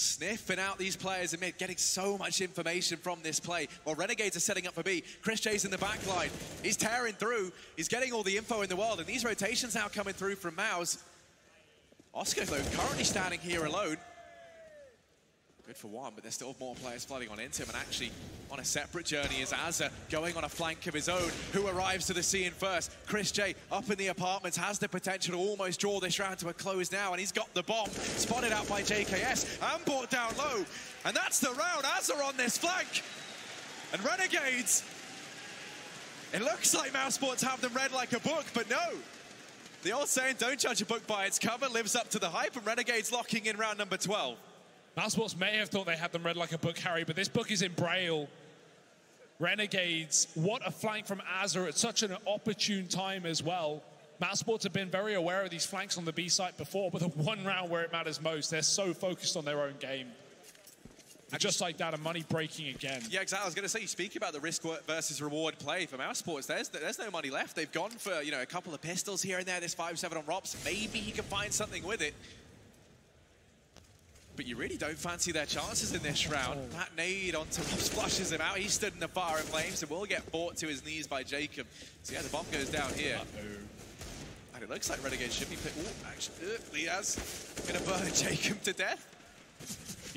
Sniffing out these players in mid, getting so much information from this play. While Renegades are setting up for B, Chris J's in the back line. He's tearing through. He's getting all the info in the world, and these rotations now coming through from Mouse. Oscar, though, currently standing here alone. Good for one, but there's still more players flooding on into him, and actually on a separate journey is Azza going on a flank of his own, who arrives to the scene first. Chris J up in the apartments has the potential to almost draw this round to a close now, and he's got the bomb spotted out by JKS and brought down low, and that's the round. Azza on this flank, and Renegades, it looks like mousesports have them read like a book, but no. The old saying, don't judge a book by its cover, lives up to the hype, and Renegades locking in round number 12. mousesports may have thought they had them read like a book, Harry, but this book is in Braille. Renegades, what a flank from Azza at such an opportune time as well. mousesports have been very aware of these flanks on the B site before, but the one round where it matters most, they're so focused on their own game. And just like that, a money breaking again. Yeah, exactly. I was going to say, you speak about the risk versus reward play for mousesports. There's no money left. They've gone for, you know, a couple of pistols here and there. This 5-7 on Rops. Maybe he can find something with it. But you really don't fancy their chances in this round. Oh. That nade onto Rops flushes him out. He stood in the fire and flames and will get brought to his knees by Jacob. So yeah, the bomb goes down here. And it looks like Renegades should be picked. Oh, actually, Liaz gonna burn Jacob to death.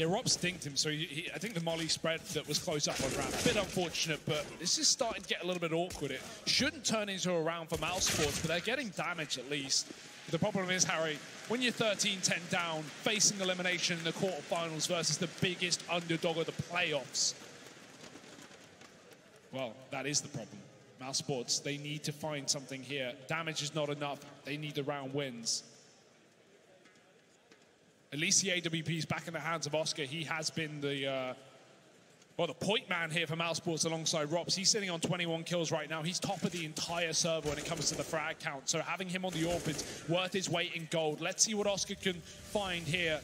Yeah, Rob stinked him, so I think the molly spread that was close up on round. A bit unfortunate, but this is starting to get a little bit awkward. It shouldn't turn into a round for mousesports, but they're getting damage at least. The problem is, Harry, when you're 13-10 down, facing elimination in the quarterfinals versus the biggest underdog of the playoffs, well, that is the problem. mousesports, they need to find something here. Damage is not enough. They need the round wins. At least the AWP is back in the hands of Oscar. He has been the point man here for mousesports alongside Rops. He's sitting on 21 kills right now. He's top of the entire server when it comes to the frag count. So having him on the AWP is worth his weight in gold. Let's see what Oscar can find here.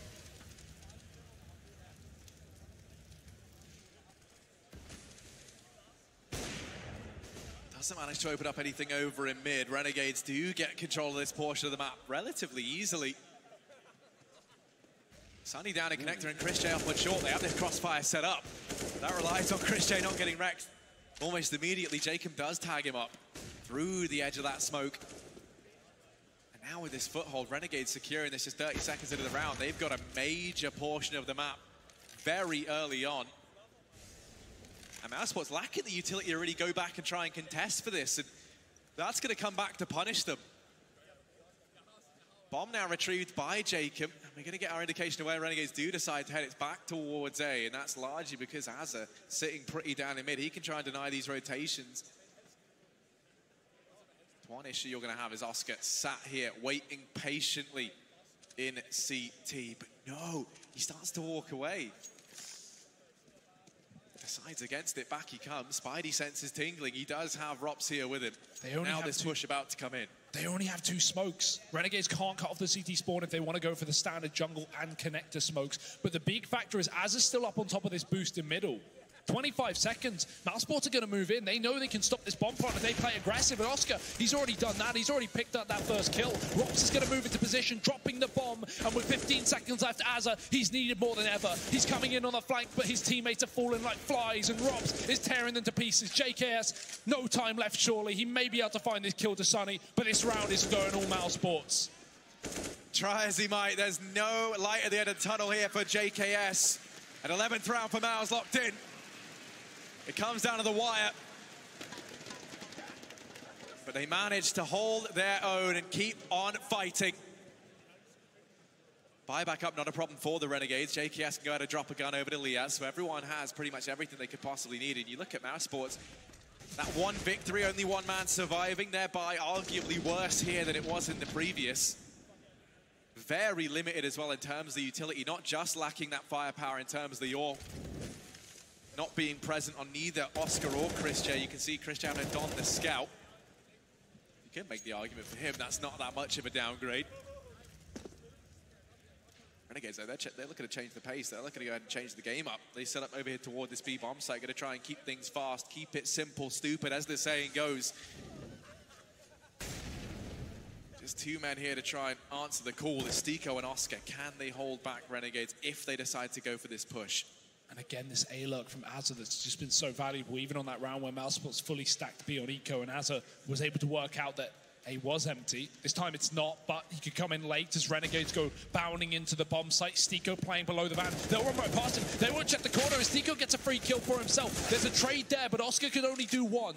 Doesn't manage to open up anything over in mid. Renegades do get control of this portion of the map relatively easily. Sunny down in connector and Chris J up on short. They have this crossfire set up. That relies on Chris J not getting wrecked. Almost immediately, Jacob does tag him up through the edge of that smoke. And now with this foothold, Renegades securing this just 30 seconds into the round. They've got a major portion of the map very early on. And mousesports lacking the utility to really go back and try and contest for this. And that's going to come back to punish them. Bomb now retrieved by Jacob. We're going to get our indication of where Renegades do decide to head. It's back towards A, and that's largely because Azza sitting pretty down in mid. He can try and deny these rotations. One issue you're going to have is Oscar sat here waiting patiently in CT, but no, he starts to walk away. Decides against it, back he comes. Spidey senses tingling. He does have Rops here with him. Now this push about to come in. They only have 2 smokes. Renegades can't cut off the CT spawn if they want to go for the standard jungle and connector smokes. But the big factor is Az is still up on top of this boost in middle. 25 seconds. mousesports are going to move in. They know they can stop this bomb plant if they play aggressive. And Oscar, he's already done that. He's already picked up that first kill. Rops is going to move into position, dropping the bomb. And with 15 seconds left, Azza, he's needed more than ever. He's coming in on the flank, but his teammates are falling like flies. And Rops is tearing them to pieces. JKS, no time left, surely. He may be able to find this kill to Sunny, but this round is going all mousesports. Try as he might, there's no light at the end of the tunnel here for JKS. An 11th round for Mouse locked in. It comes down to the wire. But they manage to hold their own and keep on fighting. Buyback up, not a problem for the Renegades. JKS can go ahead and drop a gun over to Liaz, so everyone has pretty much everything they could possibly need. And you look at mousesports, that one victory, only one man surviving, thereby arguably worse here than it was in the previous. Very limited as well in terms of the utility, not just lacking that firepower in terms of the AWP. Not being present on neither Oscar or Chris J. You can see Chris J having donned the scout. You can make the argument for him, that's not that much of a downgrade. Renegades, though, they're looking to change the pace. They're looking to go ahead and change the game up. They set up over here toward this B bomb site, going to try and keep things fast, keep it simple, stupid, as the saying goes. Just 2 men here to try and answer the call. It's Stico and Oscar. Can they hold back Renegades if they decide to go for this push? And again, this A-lurk from Azza that's just been so valuable, even on that round where mousesports fully stacked B on Eco, and Azza was able to work out that A was empty. This time it's not, but he could come in late as Renegades go bounding into the bomb site. Stico playing below the van. They'll run right past him. They won't check the corner as Stico gets a free kill for himself. There's a trade there, but Oscar could only do 1.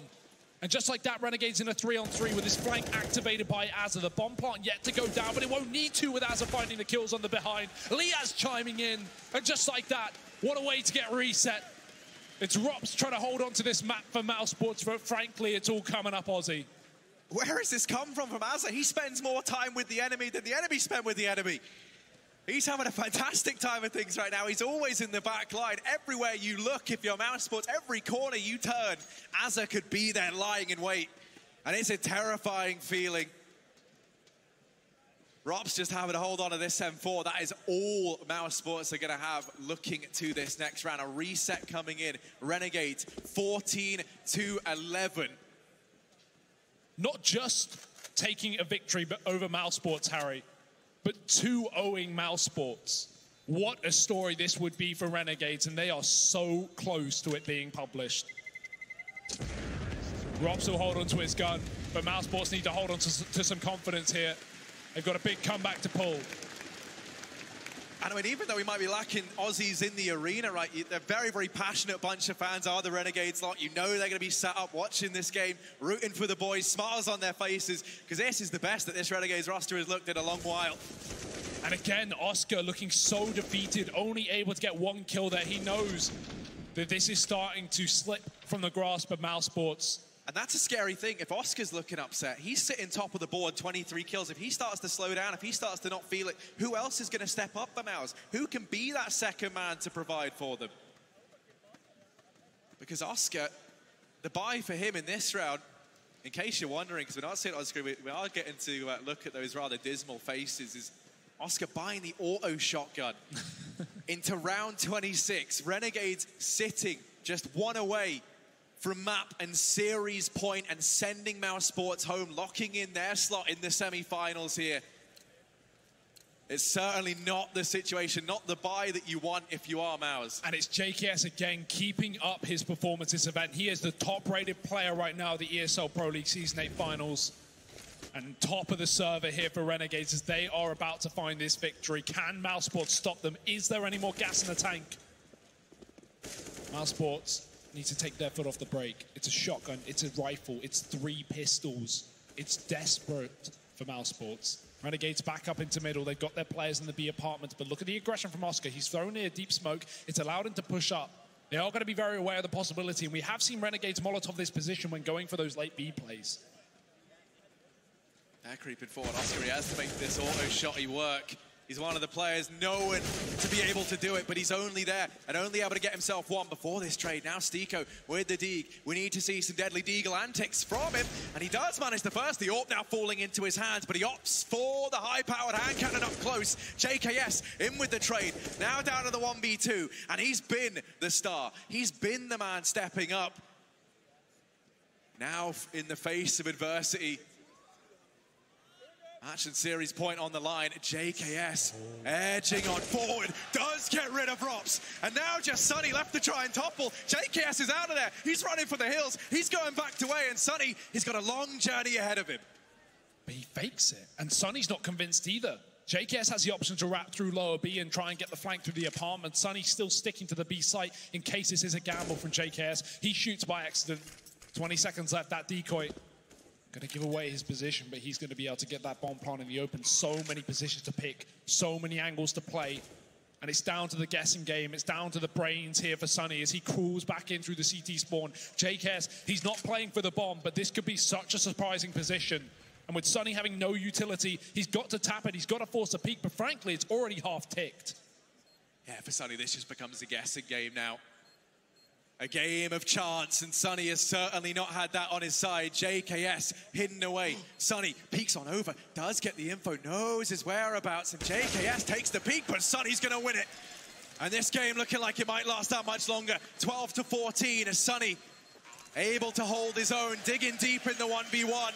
And just like that, Renegades in a 3-on-3 with his flank activated by Azza. The bomb plant yet to go down, but it won't need to with Azza finding the kills on the behind. Liaz chiming in, and just like that, what a way to get reset. It's Rops trying to hold on to this map for mousesports, but frankly, it's all coming up Aussie. Where has this come from Azza? He spends more time with the enemy than the enemy spend with the enemy. He's having a fantastic time of things right now. He's always in the back line. Everywhere you look, if you're mousesports, every corner you turn, Azza could be there lying in wait. And it's a terrifying feeling. Rob's just having to hold on to this M4. That is all mousesports are going to have looking to this next round. A reset coming in. Renegades 14-11. Not just taking a victory but over mousesports, Harry, but 2-0ing mousesports. What a story this would be for Renegades, and they are so close to it being published. Robs will hold on to his gun, but mousesports need to hold on to some confidence here. They've got a big comeback to pull. And I mean, even though we might be lacking Aussies in the arena, right, they're a very, very passionate bunch of fans, are the Renegades lot. You know they're going to be sat up watching this game, rooting for the boys, smiles on their faces, because this is the best that this Renegades roster has looked in a long while. And again, Oscar looking so defeated, only able to get one kill there. He knows that this is starting to slip from the grasp of mousesports. And that's a scary thing. If Oscar's looking upset, he's sitting top of the board, 23 kills. If he starts to slow down, if he starts to not feel it, who else is going to step up the Mouse? Who can be that second man to provide for them? Because Oscar, the buy for him in this round, in case you're wondering, because we're not seeing Oscar, we are getting to look at those rather dismal faces, is Oscar buying the auto shotgun into round 26. Renegades sitting just one away from map and series point and sending mousesports home, locking in their slot in the semi-finals here. It's certainly not the situation, not the buy that you want if you are Mouse. And it's JKS again keeping up his performance this event. He is the top-rated player right now, the ESL Pro League Season 8 Finals. And top of the server here for Renegades as they are about to find this victory. Can mousesports stop them? Is there any more gas in the tank? Mousesports need to take their foot off the brake. It's a shotgun, it's a rifle, it's 3 pistols. It's desperate for mousesports. Renegades back up into middle. They've got their players in the B apartments, but look at the aggression from Oscar. He's thrown in a deep smoke. It's allowed him to push up. They are going to be very aware of the possibility, and we have seen Renegades Molotov this position when going for those late B plays. They're creeping forward. Oscar, he has to make this auto shotty work. He's one of the players known to be able to do it, but he's only there and only able to get himself one before this trade. Now Stiko with the Deeg. We need to see some deadly Deagle antics from him, and he does manage the first. The AWP now falling into his hands, but he opts for the high-powered hand cannon up close. JKS in with the trade. Now down to the 1v2, and he's been the star. He's been the man stepping up. Now in the face of adversity, match and series point on the line. JKS edging on forward, does get rid of Rops. And now just Sunny left to try and topple. JKS is out of there. He's running for the hills. He's going back to way, and Sunny, he's got a long journey ahead of him. But he fakes it, and Sunny's not convinced either. JKS has the option to wrap through lower B and try and get the flank through the apartment. Sunny's still sticking to the B site in case this is a gamble from JKS. He shoots by accident. 20 seconds left, that decoy. Going to give away his position, but he's going to be able to get that bomb plant in the open. So many positions to pick, so many angles to play. And it's down to the guessing game. It's down to the brains here for Sunny as he crawls back in through the CT spawn. JKS, he's not playing for the bomb, but this could be such a surprising position. And with Sunny having no utility, he's got to tap it. He's got to force a peek, but frankly, it's already half ticked. Yeah, for Sunny, this just becomes a guessing game now. A game of chance, and Sunny has certainly not had that on his side. JKS hidden away. Sunny peeks on over, does get the info, knows his whereabouts, and JKS takes the peek, but Sunny's going to win it. And this game looking like it might last that much longer. 12-14 as Sunny able to hold his own, digging deep in the 1v1.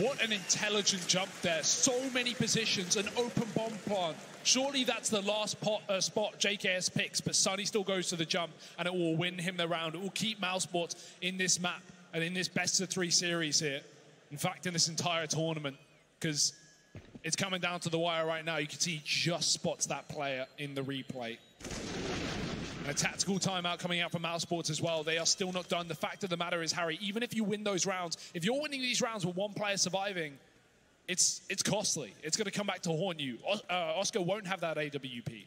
What an intelligent jump there. So many positions, an open bomb plant. Surely that's the last spot JKS picks, but Sunny still goes to the jump, and it will win him the round. It will keep mousesports in this map and in this best-of-3 series here. In fact, in this entire tournament, because it's coming down to the wire right now. You can see he just spots that player in the replay. And a tactical timeout coming out from mousesports as well. They are still not done. The fact of the matter is, Harry, even if you win those rounds, if you're winning these rounds with one player surviving, it's costly. It's going to come back to haunt you. Oscar won't have that AWP.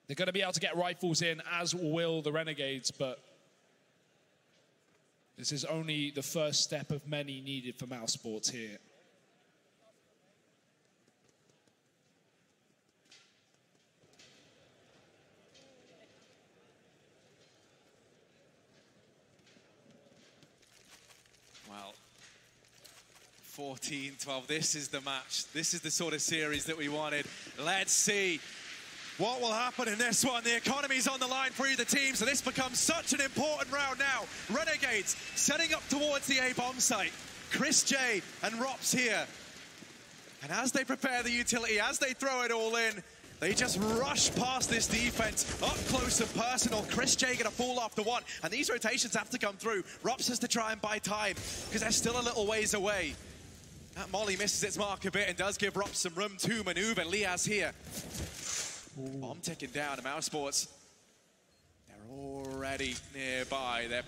They're going to be able to get rifles in, as will the Renegades, but this is only the first step of many needed for mousesports here. Well, 14-12, this is the match. This is the sort of series that we wanted. Let's see what will happen in this one. The economy's on the line for either team, so this becomes such an important round now. Renegades setting up towards the A-bomb site. Chris J and Rops here. And as they prepare the utility, as they throw it all in, they just rush past this defense, up close and personal. Chris J gonna fall after one, and these rotations have to come through. Rops has to try and buy time, because they're still a little ways away. That molly misses its mark a bit and does give Rops some room to maneuver. Liaz here. Ooh. Bomb ticking down to mousesports. They're already nearby. They're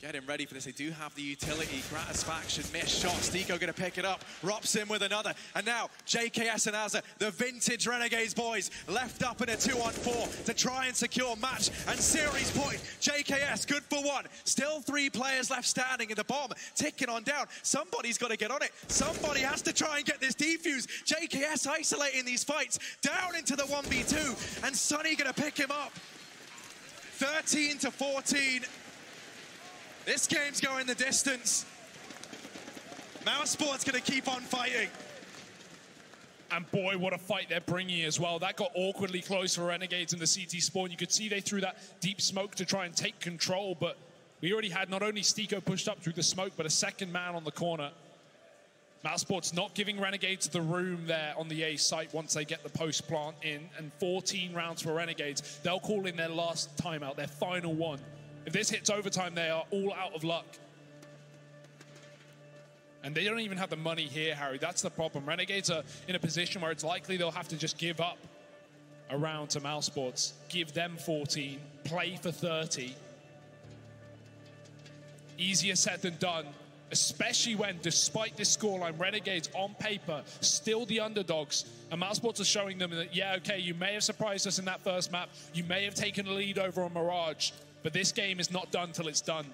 getting ready for this. They do have the utility. Gratisfaction, missed shot. Stiko going to pick it up. Rops in with another. And now JKS and Azza, the vintage Renegades boys, left up in a 2-on-4 to try and secure match and series point. JKS good for one. Still 3 players left standing in the bomb. Ticking on down. Somebody's got to get on it. Somebody has to try and get this defuse. JKS isolating these fights. Down into the 1v2. And Sunny going to pick him up. 13-14. This game's going the distance. mousesports going to keep on fighting. And boy, what a fight they're bringing as well. That got awkwardly close for Renegades in the CT spawn. You could see they threw that deep smoke to try and take control, but we already had not only Stiko pushed up through the smoke, but a second man on the corner. mousesports not giving Renegades the room there on the A site once they get the post plant in, and 14 rounds for Renegades. They'll call in their last timeout, their final one. If this hits overtime, they are all out of luck. And they don't even have the money here, Harry. That's the problem. Renegades are in a position where it's likely they'll have to just give up a round to mousesports, give them 14, play for 30. Easier said than done, especially when, despite this scoreline, Renegades on paper, still the underdogs. And mousesports are showing them that, yeah, okay, you may have surprised us in that first map. You may have taken a lead over on Mirage. But this game is not done till it's done.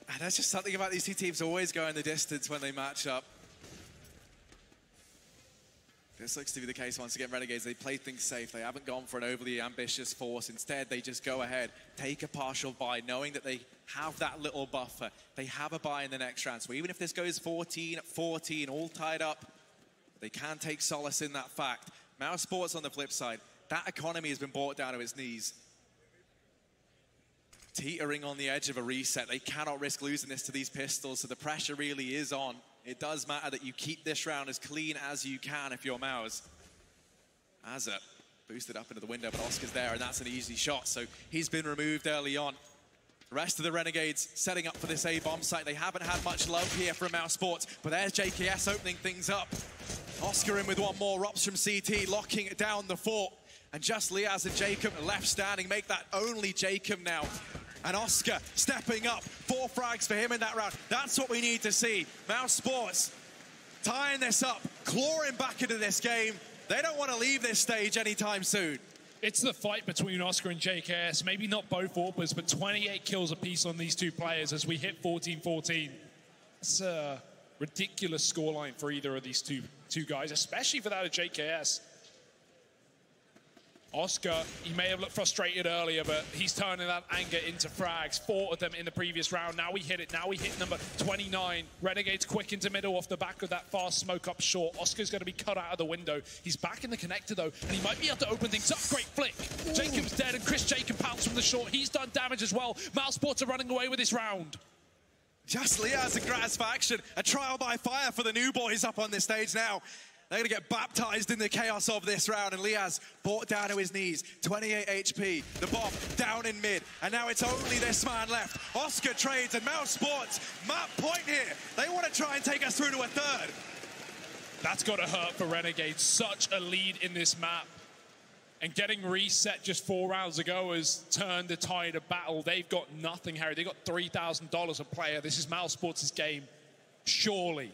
And there's just something about these two teams always going the distance when they match up. This looks to be the case once again. Renegades, they play things safe. They haven't gone for an overly ambitious force. Instead, they just go ahead, take a partial bye, knowing that they have that little buffer. They have a bye in the next round. So even if this goes 14-14, all tied up, they can take solace in that fact. mousesports on the flip side, that economy has been brought down to its knees. Teetering on the edge of a reset. They cannot risk losing this to these pistols, so the pressure really is on. It does matter that you keep this round as clean as you can if you're Mouse. Azza boosted up into the window, but Oscar's there, and that's an easy shot, so he's been removed early on. The rest of the Renegades setting up for this A-bomb site. They haven't had much love here from mousesports, but there's JKS opening things up. Oscar in with one more. Rops from CT locking it down the fort. And just Liaz and Jacob left standing, make that only Jacob now. And Oscar stepping up, 4 frags for him in that round. That's what we need to see. mousesports tying this up, clawing back into this game. They don't want to leave this stage anytime soon. It's the fight between Oscar and JKS. Maybe not both AWPers, but 28 kills apiece on these two players as we hit 14-14. It's a ridiculous scoreline for either of these two guys, especially for that of JKS. Oscar, he may have looked frustrated earlier, but he's turning that anger into frags. 4 of them in the previous round. Now we hit it. Now we hit number 29. Renegades quick into middle off the back of that fast smoke up short. Oscar's going to be cut out of the window. He's back in the connector, though, and he might be able to open things up. Great flick. Ooh. Jacob's dead, and Chris Jacob pouts from the short. He's done damage as well. mousesports are running away with this round. Just Liaz and Gratisfaction. A trial by fire for the new boys up on this stage now. They're going to get baptized in the chaos of this round, and Liaz brought down to his knees. 28 HP, the bomb down in mid, and now it's only this man left. Oscar trades, and mousesports, map point here. They want to try and take us through to a third. That's got to hurt for Renegades. Such a lead in this map. And getting reset just 4 rounds ago has turned the tide of battle. They've got nothing, Harry. They've got $3,000 a player. This is mousesports' game, surely.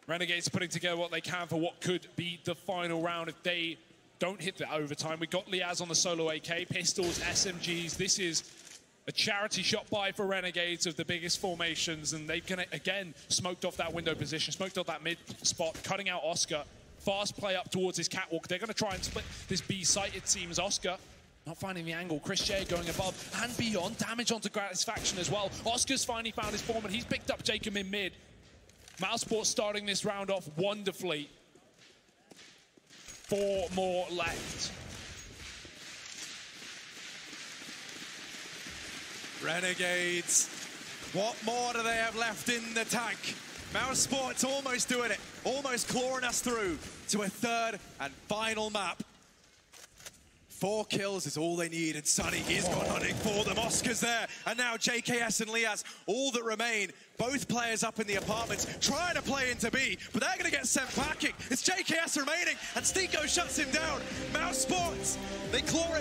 Renegades putting together what they can for what could be the final round if they don't hit the overtime. We've got Liaz on the solo AK, pistols, SMGs. This is a charity shot by for Renegades of the biggest formations, and they've again smoked off that window position, smoked off that mid spot, cutting out Oscar. Fast play up towards his catwalk. They're going to try and split this B site, it seems. Oscar not finding the angle. Chris J going above and beyond. Damage onto Gratisfaction as well. Oscar's finally found his form, and he's picked up Jacob in mid. mousesports starting this round off wonderfully. 4 more left. Renegades, what more do they have left in the tank? mousesports almost doing it, almost clawing us through to a third and final map. 4 kills is all they need, and Sunny is gone hunting for them. Oscar's there, and now JKS and Liaz, all that remain. Both players up in the apartments, trying to play into B, but they're going to get sent packing. It's JKS remaining, and Stiko shuts him down. mousesports, they claw it